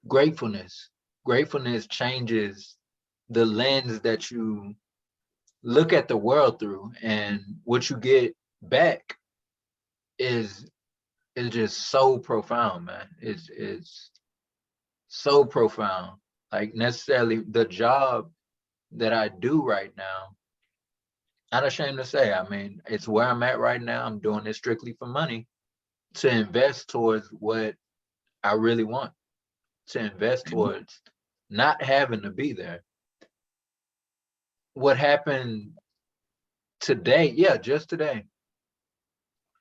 gratefulness. Gratefulness changes the lens that you look at the world through, and what you get back is just so profound, man. It's so profound. Like, necessarily the job that I do right now, not ashamed to say, I mean, it's where I'm at right now. I'm doing it strictly for money, to invest towards what I really want, to invest towards not having to be there. What happened today, just today,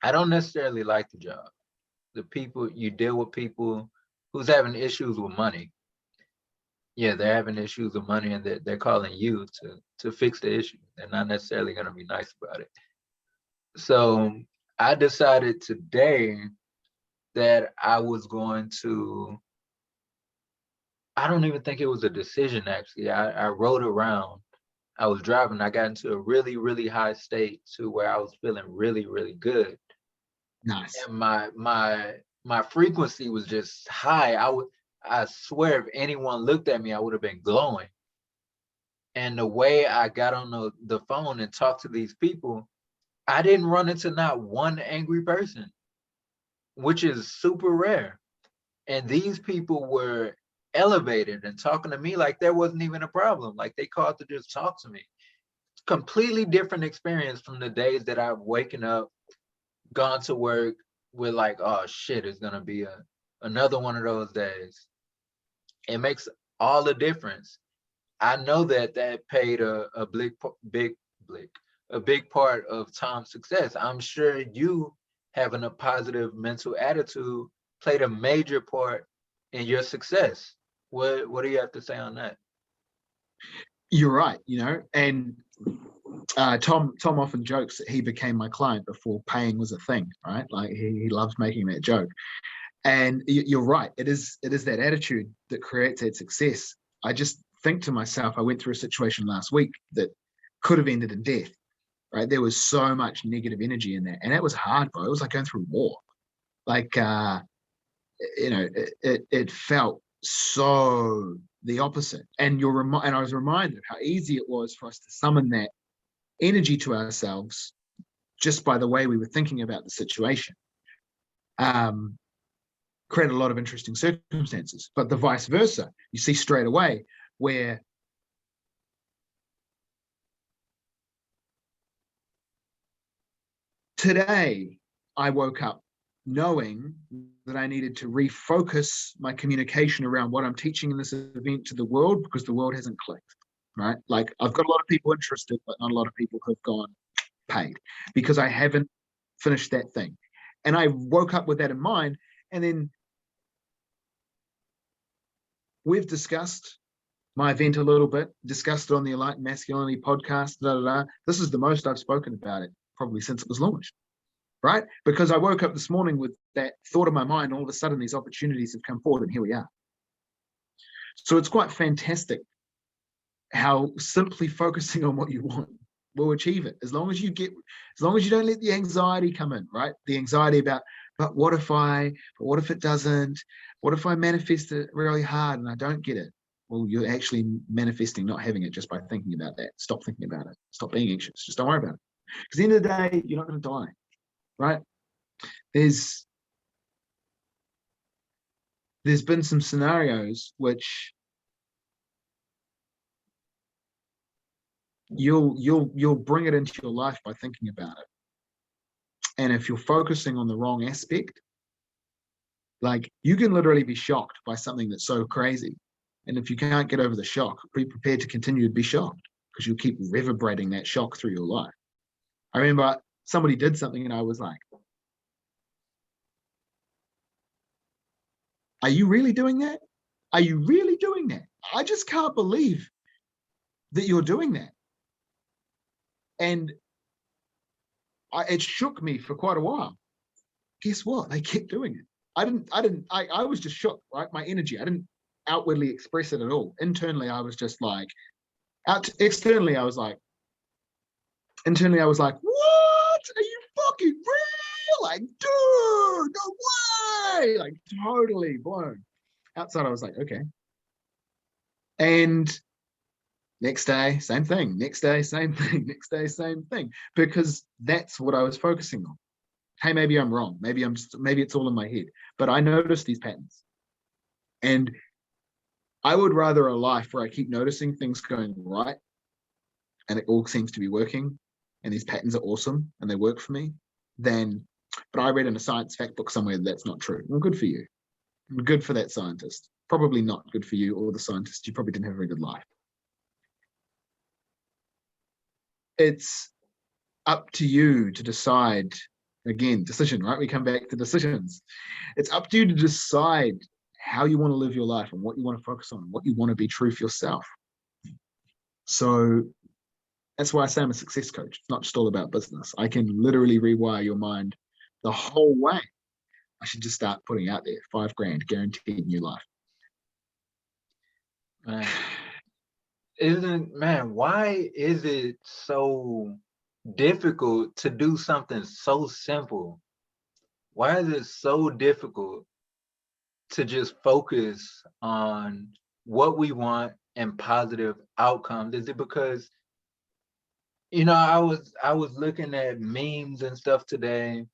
I don't necessarily like the job. The people, you deal with people who's having issues with money. Yeah, they're having issues with money, and they're calling you to fix the issue. They're not necessarily going to be nice about it. So I decided today that I was going to, I don't even think it was a decision, actually. I rode around. I was driving. I got into a really, really high state to where I was feeling really, really good. Nice. And my frequency was just high. I swear, if anyone looked at me, I would have been glowing. And the way I got on the phone and talked to these people, I didn't run into not one angry person, which is super rare. And these people were elevated and talking to me like there wasn't even a problem. Like, they called to just talk to me. Completely different experience from the days that I've waken up, gone to work with like, oh shit, it's gonna be another one of those days. It makes all the difference. I know that paid a big part of Tom's success. I'm sure you having a positive mental attitude played a major part in your success. What do you have to say on that? You're right, and Tom often jokes that he became my client before paying was a thing, right? Like he loves making that joke. And you're right. It is that attitude that creates that success. I just think to myself, I went through a situation last week that could have ended in death, right? There was so much negative energy in that. And that was hard, bro. It was like going through war. Like, it felt so the opposite. And I was reminded how easy it was for us to summon that energy to ourselves just by the way we were thinking about the situation. Created a lot of interesting circumstances, but the vice versa, you see straight away where today I woke up knowing that I needed to refocus my communication around what I'm teaching in this event to the world, because the world hasn't clicked, right? Like I've got a lot of people interested, but not a lot of people who have gone paid because I haven't finished that thing. And I woke up with that in mind. And then we've discussed my event a little bit, discussed it on the Enlightened Masculinity podcast. This is the most I've spoken about it probably since it was launched, right? Because I woke up this morning with that thought in my mind. All of a sudden, these opportunities have come forward, and here we are. So it's quite fantastic how simply focusing on what you want will achieve it. As long as you don't let the anxiety come in, right? The anxiety about, but what if it doesn't? What if I manifest it really hard and I don't get it? Well, you're actually manifesting not having it just by thinking about that. Stop thinking about it. Stop being anxious. Just don't worry about it. Because at the end of the day, you're not going to die, right? There's been some scenarios which you'll bring it into your life by thinking about it. And if you're focusing on the wrong aspect, like you can literally be shocked by something that's so crazy. And if you can't get over the shock, be prepared to continue to be shocked, because you'll keep reverberating that shock through your life. I remember somebody did something and I was like, are you really doing that? Are you really doing that? I just can't believe that you're doing that. And it shook me for quite a while. Guess what? They kept doing it. I was just shocked, right? My energy, I didn't outwardly express it at all. Internally, I was just like, externally, I was like, what? Are you fucking real? Like, dude, no way! Like, totally blown. Outside, I was like, okay. And next day, same thing. Next day, same thing. Next day, same thing. Because that's what I was focusing on. Hey, maybe I'm wrong. Maybe it's all in my head. But I noticed these patterns. And I would rather a life where I keep noticing things going right and it all seems to be working and these patterns are awesome and they work for me, but I read in a science fact book somewhere that's not true. Well, good for you. Good for that scientist. Probably not good for you or the scientist. You probably didn't have a very good life. It's up to you to decide. Again, decision, right? We come back to decisions. It's up to you to decide how you want to live your life and what you want to focus on, what you want to be true for yourself. So that's why I say I'm a success coach. It's not just all about business. I can literally rewire your mind the whole way. I should just start putting out there $5,000 guaranteed new life. Why is it so difficult to do something so simple? Why is it so difficult to just focus on what we want and positive outcomes? Is it because, I was looking at memes and stuff today,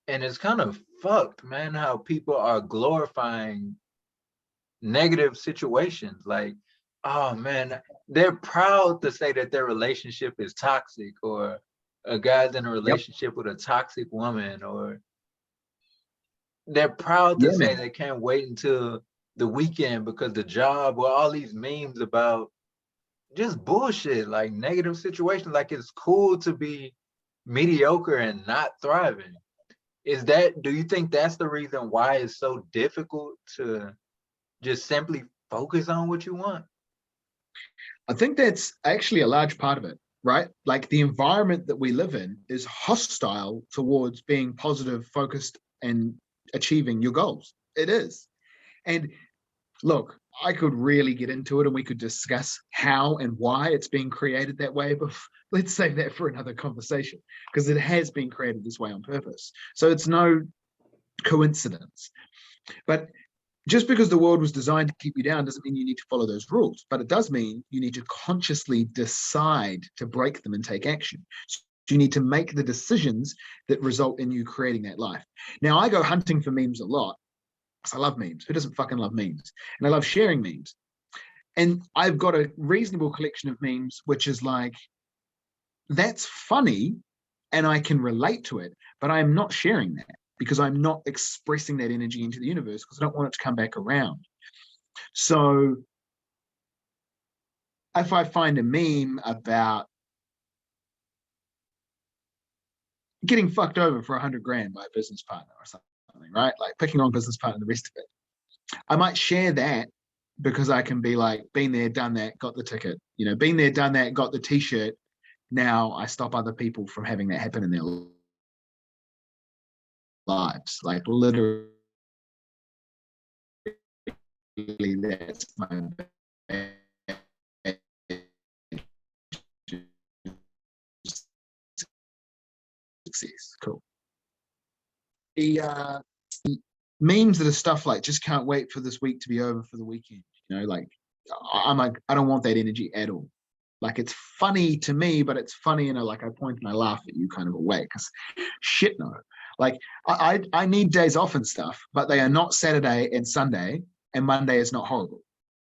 and it's kind of fucked, man, how people are glorifying negative situations. Like, oh man, they're proud to say that their relationship is toxic, or a guy's in a relationship with a toxic woman, or they're proud to say they can't wait until the weekend because the job, or all these memes about just bullshit, like negative situations. Like, it's cool to be mediocre and not thriving. Do you think that's the reason why it's so difficult to just simply focus on what you want? I think that's actually a large part of it. right? Like the environment that we live in is hostile towards being positive, focused, and achieving your goals. It is. And look, I could really get into it and we could discuss how and why it's being created that way, but let's save that for another conversation because it has been created this way on purpose. So it's no coincidence. But just because the world was designed to keep you down doesn't mean you need to follow those rules, but it does mean you need to consciously decide to break them and take action. So you need to make the decisions that result in you creating that life. Now, I go hunting for memes a lot because I love memes. Who doesn't fucking love memes? And I love sharing memes. And I've got a reasonable collection of memes, which is like, that's funny and I can relate to it, but I'm not sharing that because I'm not expressing that energy into the universe because I don't want it to come back around. So if I find a meme about getting fucked over for 100 grand by a business partner or something, right? Like picking on business partner and the rest of it, I might share that because I can be like, been there, done that, got the ticket, you know, been there, done that, got the t-shirt. Now I stop other people from having that happen in their lives. Like literally, that's my success. Cool. The memes that are stuff like just can't wait for this week to be over for the weekend. You know, like I'm like, I don't want that energy at all. Like it's funny to me, but it's funny in a like I point and I laugh at you kind of a way because shit no. Like I need days off and stuff, but they are not Saturday and Sunday, and Monday is not horrible,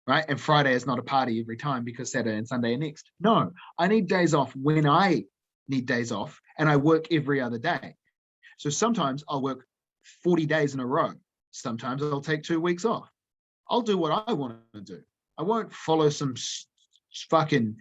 right? And Friday is not a party every time because Saturday and Sunday are next. No, I need days off when I need days off, and I work every other day. So sometimes I'll work 40 days in a row. Sometimes I'll take 2 weeks off. I'll do what I want to do. I won't follow some fucking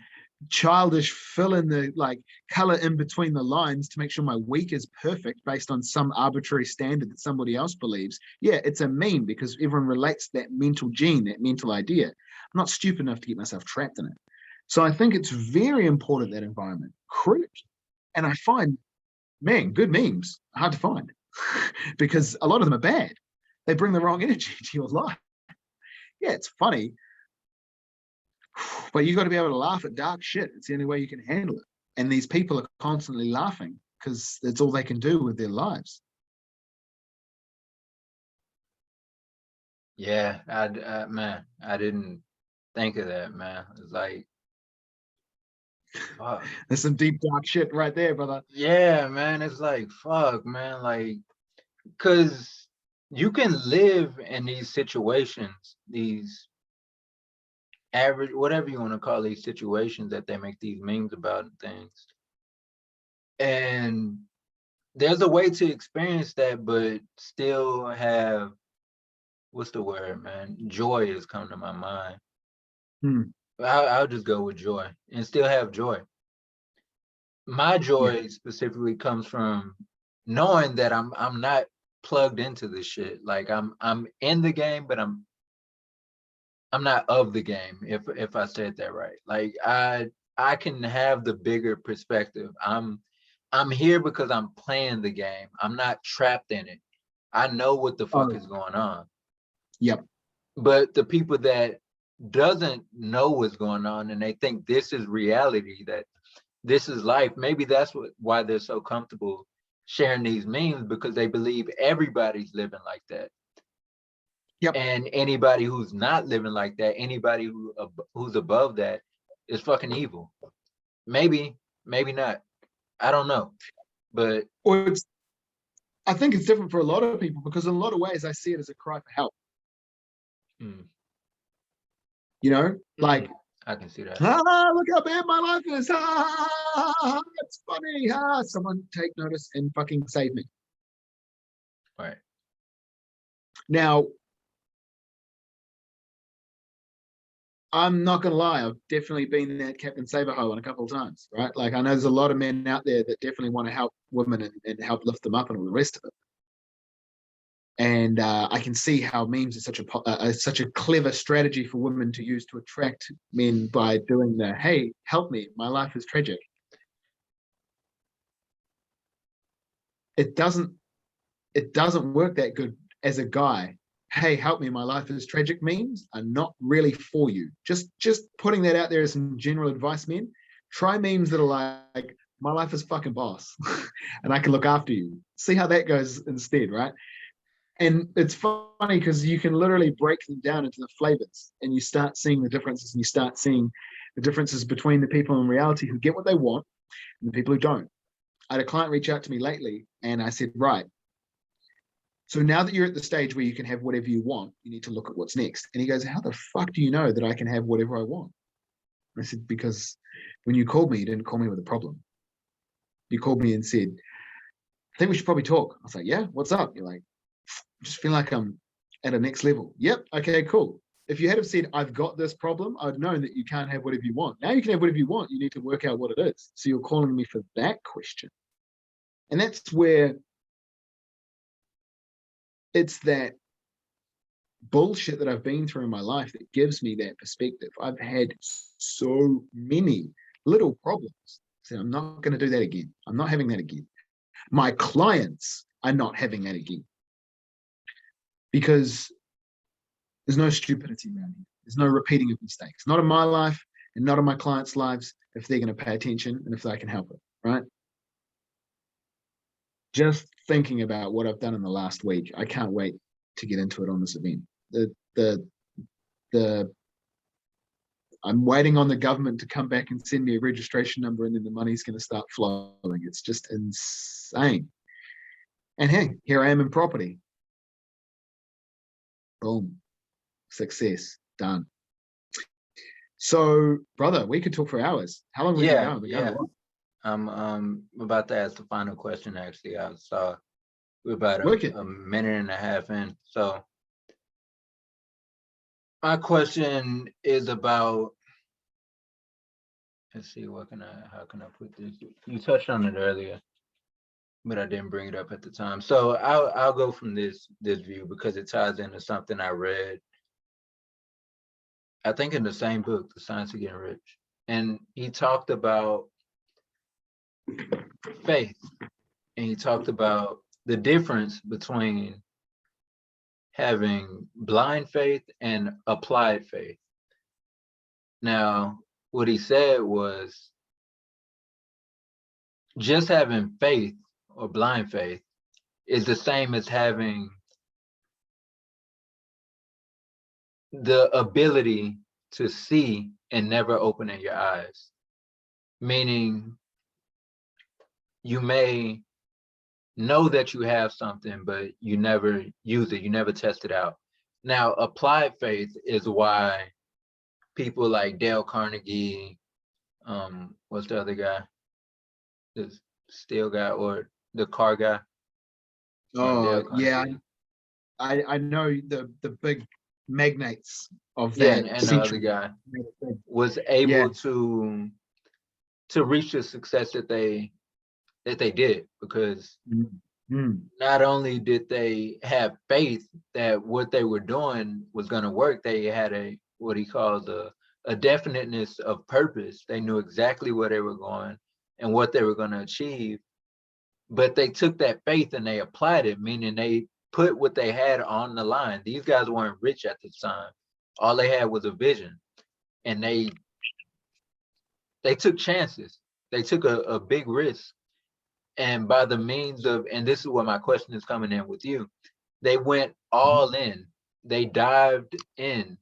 childish fill in the like color in between the lines to make sure my week is perfect based on some arbitrary standard that somebody else believes. Yeah, it's a meme because everyone relates that mental gene, that mental idea. I'm not stupid enough to get myself trapped in it. So I think it's very important, that environment. Crude. And I find, man, good memes are hard to find because a lot of them are bad. They bring the wrong energy to your life. Yeah, it's funny, but you got to be able to laugh at dark shit. It's the only way you can handle it. And these people are constantly laughing because it's all they can do with their lives. Yeah, man, I didn't think of that, man. It's like, fuck. There's some deep dark shit right there, brother. Yeah, man, it's like, fuck, man, like, because you can live in these situations, these average, whatever you want to call these situations that they make these memes about and things. And there's a way to experience that, but still have, what's the word, man? Joy has come to my mind. I'll just go with joy and still have joy. My joy specifically comes from knowing that I'm not plugged into this shit. Like I'm in the game, but I'm not of the game, if I said that right. Like I can have the bigger perspective. I'm here because I'm playing the game. I'm not trapped in it. I know what the fuck is going on. Yep. But the people that doesn't know what's going on and they think this is reality, that this is life, maybe that's why they're so comfortable sharing these memes, because they believe everybody's living like that. Yep. And anybody who's not living like that, anybody who's above that is fucking evil. Maybe not. I don't know. But I think it's different for a lot of people because in a lot of ways I see it as a cry for help. You know, like I can see that. Look how bad my life is. It's funny. Someone take notice and fucking save me. Right. Now, I'm not gonna lie, I've definitely been that Captain Saberho a couple of times, right? Like I know there's a lot of men out there that definitely want to help women and help lift them up and all the rest of it. And I can see how memes are such a clever strategy for women to use to attract men by doing the, hey, help me, my life is tragic. it doesn't work that good as a guy. Hey, help me, my life is tragic memes are not really for you. Just putting that out there as some general advice, men. Try memes that are like, my life is fucking boss and I can look after you. See how that goes instead, right? And it's funny because you can literally break them down into the flavors and you start seeing the differences, and you start seeing the differences between the people in reality who get what they want and the people who don't. I had a client reach out to me lately and I said, right, so now that you're at the stage where you can have whatever you want, you need to look at what's next. And he goes, how the fuck do you know that I can have whatever I want? And I said, because when you called me, you didn't call me with a problem. You called me and said, I think we should probably talk. I was like, yeah, what's up? You're like, I just feel like I'm at a next level. Yep. Okay, cool. If you had have said, I've got this problem, I'd known that you can't have whatever you want. Now you can have whatever you want. You need to work out what it is. So you're calling me for that question. And that's where it's that bullshit that I've been through in my life that gives me that perspective. I've had so many little problems. So I'm not going to do that again. I'm not having that again. My clients are not having that again. Because there's no stupidity around here. There's no repeating of mistakes. Not in my life and not in my clients' lives if they're going to pay attention and if they can help it, right? Just thinking about what I've done in the last week, I can't wait to get into it on this event. I'm waiting on the government to come back and send me a registration number, and then the money's going to start flowing. It's just insane. And hey, here I am in property. Boom. Success. Done. So, brother, we could talk for hours. How long have we been going? Yeah. I'm about to ask the final question, actually. I saw we're about a minute and a half in. So my question is about, let's see, how can I put this? You touched on it earlier, but I didn't bring it up at the time. So I'll go from this view because it ties into something I read, I think in the same book, The Science of Getting Rich. And he talked about faith, and he talked about the difference between having blind faith and applied faith. Now, what he said was just having faith or blind faith is the same as having the ability to see and never opening your eyes. Meaning, you may know that you have something, but you never use it, you never test it out. Now, applied faith is why people like Dale Carnegie, what's the other guy? The steel guy or the car guy? Oh, yeah. I know the big magnates of that. Yeah, and the other guy was able to reach the success that they did because not only did they have faith that what they were doing was going to work, they had a what he calls a definiteness of purpose. They knew exactly where they were going and what they were going to achieve, but they took that faith and they applied it, meaning they put what they had on the line. These guys weren't rich at the time. All they had was a vision, and they took chances. They took a big risk. And by the means of, and this is where my question is coming in with you, they went all in. They dived in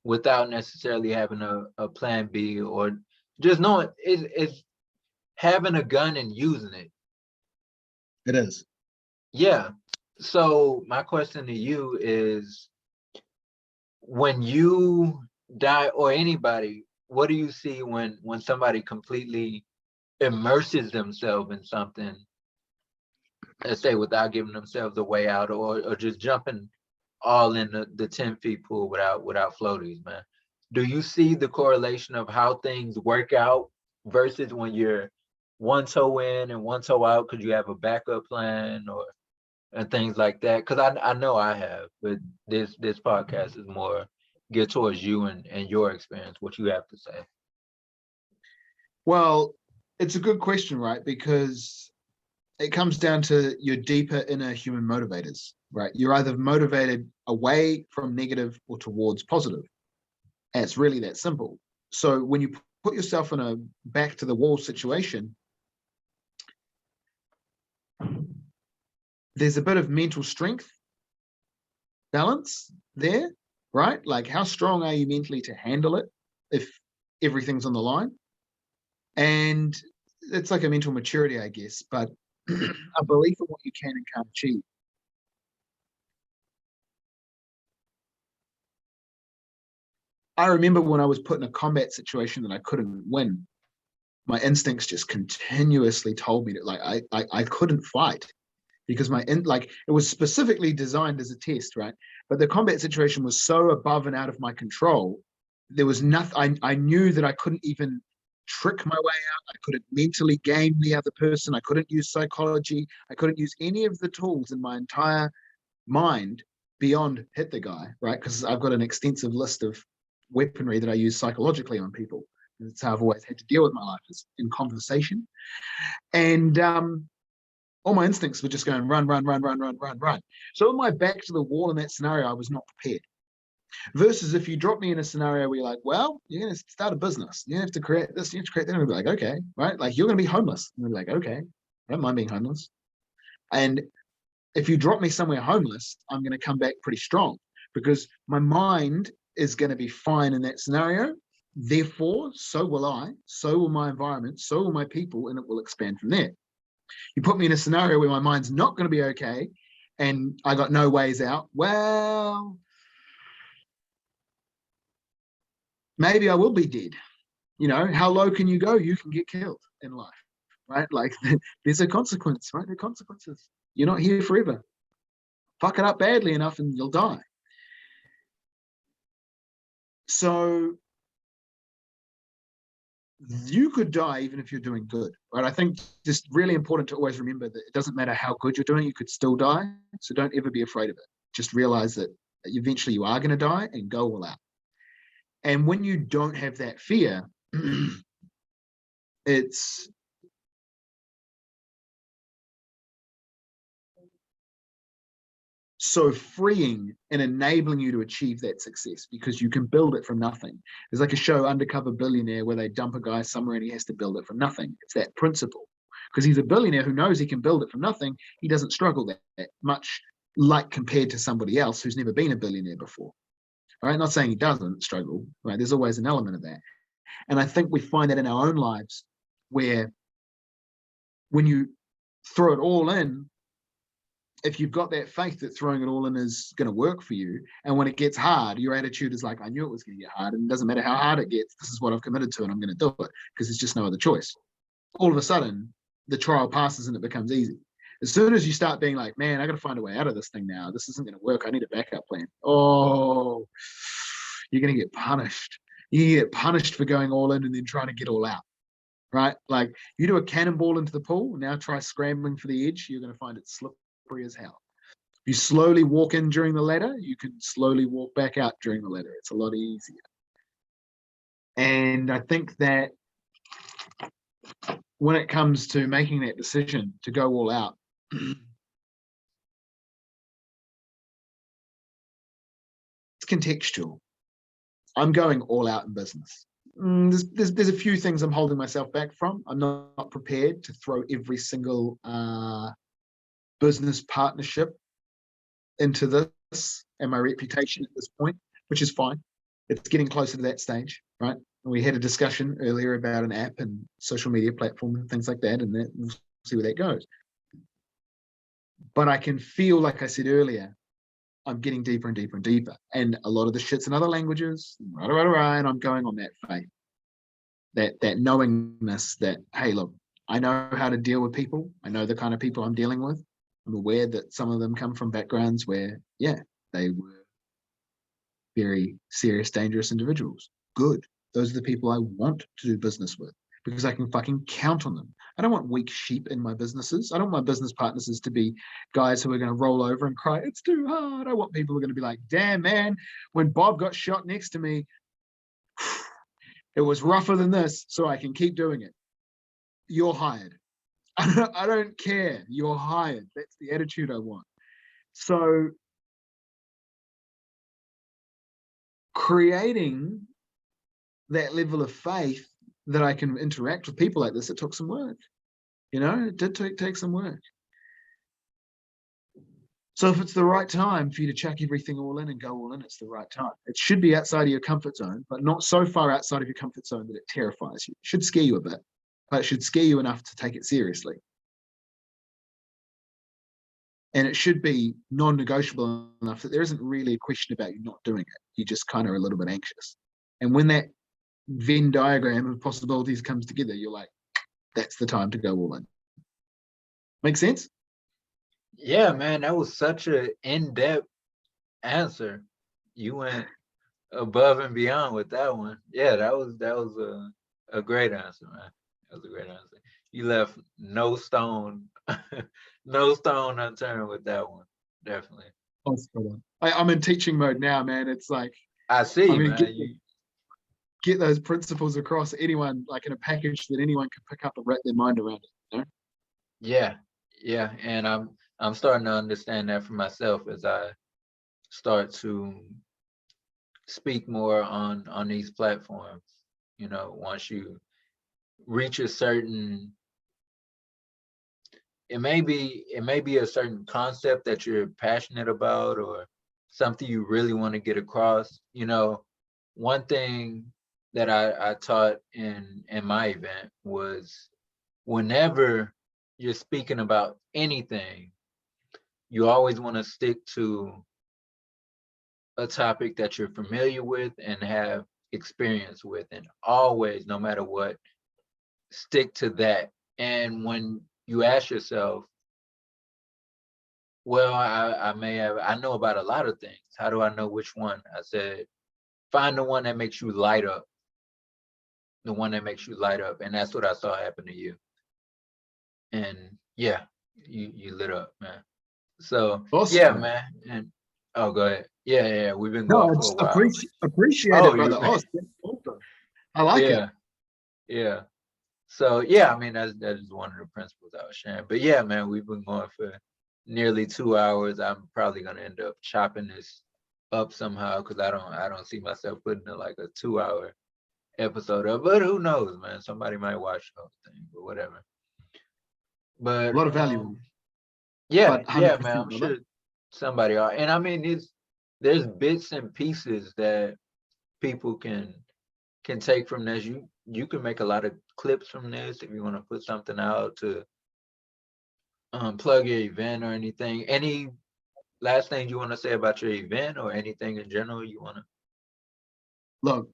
without necessarily having a plan B or just knowing it's having a gun and using it. It is. Yeah. So my question to you is, when you die, or anybody, what do you see when somebody completely immerses themselves in something, let's say without giving themselves a way out, or just jumping all in the 10 feet pool without floaties, man? Do you see the correlation of how things work out versus when you're one toe in and one toe out because you have a backup plan and things like that? Because I know I have, but this podcast is more geared towards you and your experience, what you have to say. Well, it's a good question, right? Because it comes down to your deeper inner human motivators, right? You're either motivated away from negative or towards positive. And it's really that simple. So when you put yourself in a back to the wall situation, there's a bit of mental strength balance there, right? Like, how strong are you mentally to handle it if everything's on the line? And it's like a mental maturity, I guess, but a belief in what you can and can't achieve. I remember when I was put in a combat situation that I couldn't win, my instincts just continuously told me that, like, I couldn't fight, because like, it was specifically designed as a test, right? But the combat situation was so above and out of my control. There was nothing. I knew that I couldn't even trick my way out. I couldn't mentally game the other person. I couldn't use psychology. I couldn't use any of the tools in my entire mind beyond hit the guy, right? Because I've got an extensive list of weaponry that I use psychologically on people. And that's how I've always had to deal with my life, is in conversation. And all my instincts were just going run, run, run, run, run, run, run. So on my back to the wall in that scenario, I was not prepared. Versus if you drop me in a scenario where you're like, well, you're going to start a business. You have to create this, you have to create that. And I'll be like, okay, right? Like, you're going to be homeless. And I'll be like, okay, I don't mind being homeless. And if you drop me somewhere homeless, I'm going to come back pretty strong, because my mind is going to be fine in that scenario. Therefore, so will I, so will my environment, so will my people, and it will expand from there. You put me in a scenario where my mind's not going to be okay and I got no ways out, well, maybe I will be dead. You know, how low can you go? You can get killed in life, right? Like, there's a consequence, right? There are consequences. You're not here forever. Fuck it up badly enough and you'll die. So you could die even if you're doing good, right? I think just really important to always remember that it doesn't matter how good you're doing, you could still die. So don't ever be afraid of it. Just realize that eventually you are going to die, and go all out. And when you don't have that fear, it's so freeing and enabling you to achieve that success, because you can build it from nothing. There's like a show, Undercover Billionaire, where they dump a guy somewhere and he has to build it from nothing. It's that principle. Because he's a billionaire who knows he can build it from nothing. He doesn't struggle that much, like compared to somebody else who's never been a billionaire before. All right, not saying he doesn't struggle, right? There's always an element of that. And I think we find that in our own lives, where when you throw it all in, if you've got that faith that throwing it all in is going to work for you, and when it gets hard, your attitude is like, I knew it was going to get hard, and it doesn't matter how hard it gets, this is what I've committed to, and I'm going to do it, because there's just no other choice. All of a sudden, the trial passes and it becomes easy. As soon as you start being like, man, I got to find a way out of this thing now. This isn't going to work. I need a backup plan. Oh, you're going to get punished. You get punished for going all in and then trying to get all out, right? Like, you do a cannonball into the pool, now try scrambling for the edge. You're going to find it slippery as hell. If you slowly walk in during the ladder, you can slowly walk back out during the ladder. It's a lot easier. And I think that when it comes to making that decision to go all out, it's contextual. I'm going all out in business. There's a few things I'm holding myself back from. I'm not prepared to throw every single business partnership into this and my reputation at this point, which is fine. It's getting closer to that stage, right? We had a discussion earlier about an app and social media platform and things like that, and we'll see where that goes. But I can feel, like I said earlier, I'm getting deeper and deeper and deeper. And a lot of the shit's in other languages, and I'm going on that faith, that knowingness that, hey, look, I know how to deal with people. I know the kind of people I'm dealing with. I'm aware that some of them come from backgrounds where, yeah, they were very serious, dangerous individuals. Good. Those are the people I want to do business with, because I can fucking count on them. I don't want weak sheep in my businesses. I don't want my business partners to be guys who are going to roll over and cry, it's too hard. I want people who are going to be like, damn, man, when Bob got shot next to me, it was rougher than this, so I can keep doing it. You're hired. I don't care. You're hired. That's the attitude I want. So creating that level of faith that I can interact with people like this, it took some work. It did take some work. So if it's the right time for you to chuck everything all in and go all in, it's the right time. It should be outside of your comfort zone, but not so far outside of your comfort zone that it terrifies you. It should scare you a bit, but it should scare you enough to take it seriously. And it should be non-negotiable enough that there isn't really a question about you not doing it. You just kind of are a little bit anxious. And when that Venn diagram of possibilities comes together, you're like, that's the time to go all in. Make sense? Yeah, man, that was such an in-depth answer. You went above and beyond with that one. Yeah, that was a great answer, man. That was a great answer. You left no stone unturned with that one. Definitely. I'm in teaching mode now, man. It's like I see, man. Get those principles across anyone, like in a package that anyone can pick up and wrap their mind around it. Yeah, and I'm starting to understand that for myself as I start to speak more on these platforms. Once you reach a certain, it may be a certain concept that you're passionate about or something you really want to get across. One thing that I taught in my event was, whenever you're speaking about anything, you always want to stick to a topic that you're familiar with and have experience with, and always, no matter what, stick to that. And when you ask yourself, well, I know about a lot of things, how do I know which one? I said, find the one that makes you light up. The one that makes you light up. And that's what I saw happen to you. And yeah, you lit up, man. So awesome. Yeah, man. And go ahead. Yeah, we've been going for a while. Appreciate it, brother. I like it. Yeah. So yeah, I mean, that is one of the principles I was sharing. But yeah, man, we've been going for nearly 2 hours. I'm probably gonna end up chopping this up somehow, because I don't see myself putting it like a 2-hour episode up. But who knows, man? Somebody might watch the whole thing, but whatever. But a lot of value. Yeah, man, I'm sure somebody are. And I mean, there's bits and pieces that people can take from this. You can make a lot of clips from this if you want to put something out to plug your event or anything. Any last thing you want to say about your event or anything in general you want to? Look,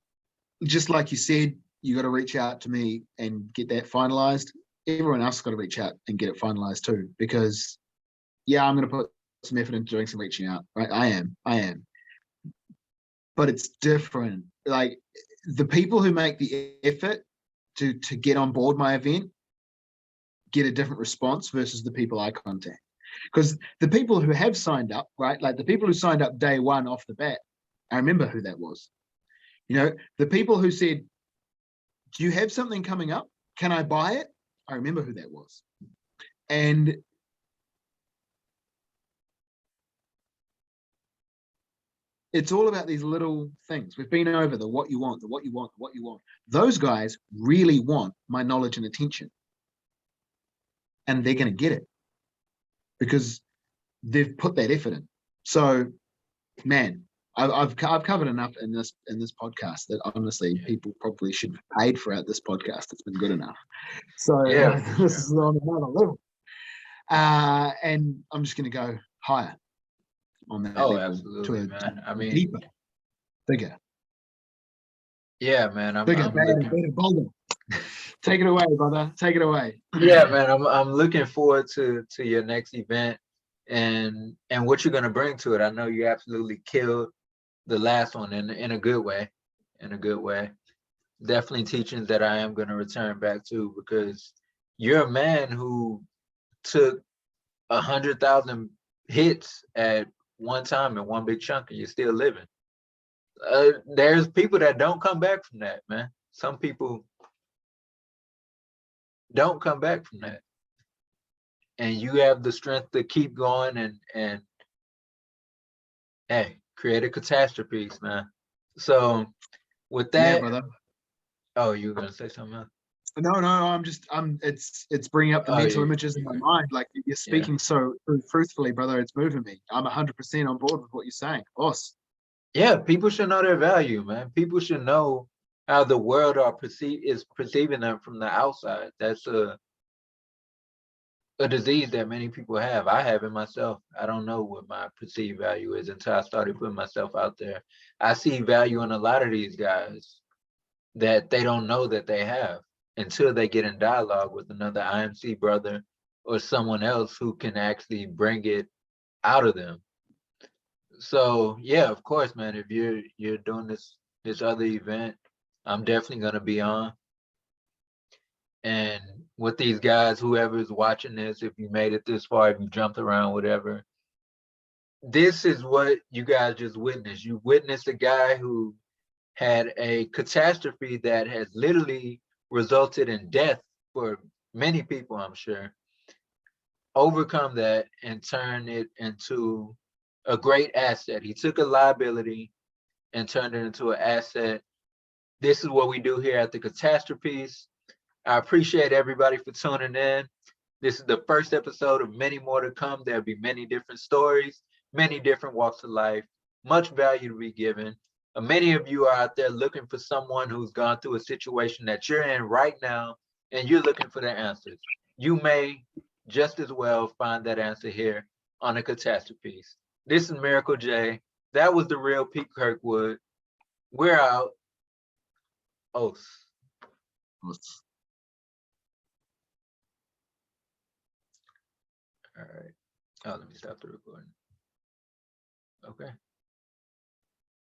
just like you said, you got to reach out to me and get that finalized. Everyone else got to reach out and get it finalized too, because yeah, I'm going to put some effort into doing some reaching out, right? I am. But it's different. Like, the people who make the effort to get on board my event get a different response versus the people I contact. Because the people who have signed up, right? Like the people who signed up day one off the bat, I remember who that was. The people who said, do you have something coming up? Can I buy it? I remember who that was. And it's all about these little things. We've been over the what you want, the what you want, what you want. Those guys really want my knowledge and attention. And they're going to get it because they've put that effort in. So, man, I've covered enough in this podcast that honestly people probably should have paid for this podcast. It's been good enough. So this is on another level. And I'm just going to go higher on that level. Absolutely, man. I mean, deeper, bigger. Yeah, man. I'm looking. Bolder. Take it away, brother. Take it away. Yeah, man. I'm looking forward to your next event and what you're gonna bring to it. I know you absolutely killed the last one in a good way. In a good way. Definitely teachings that I am gonna return back to, because you're a man who took 100,000 hits at one time in one big chunk, and you're still living. There's people that don't come back from that, man. Some people don't come back from that. and you have the strength to keep going and hey, create a catastrophe, man. So with Yeah, that, brother. oh, you were gonna say something else? No, it's bringing up the Oh, mental yeah, images in my mind. Like you're yeah, speaking so truthfully, brother. It's moving me. I'm 100% on board with what you're saying, boss. yeah. People should know their value, man. People should know how the world is perceiving them from the outside. That's a disease that many people have. I have it myself. I don't know what my perceived value is until I started putting myself out there. I see value in a lot of these guys that they don't know that they have until they get in dialogue with another IMC brother or someone else who can actually bring it out of them. So yeah, of course, man, if you're doing this other event, I'm definitely gonna be on. And with these guys, whoever is watching this, if you made it this far, if you jumped around, whatever, this is what you guys just witnessed. You witnessed a guy who had a catastrophe that has literally resulted in death for many people, I'm sure, overcome that and turn it into a great asset. He took a liability and turned it into an asset. This is what we do here at the Catastropiece. I appreciate everybody for tuning in. This is the first episode of many more to come. There'll be many different stories, many different walks of life, much value to be given. Many of you are out there looking for someone who's gone through a situation that you're in right now, and you're looking for the answers. You may just as well find that answer here on a Catastropiece. This is Miracle J. That was the real Pete Kirkwood. We're out. Os. All right. Oh, let me stop the recording. Okay.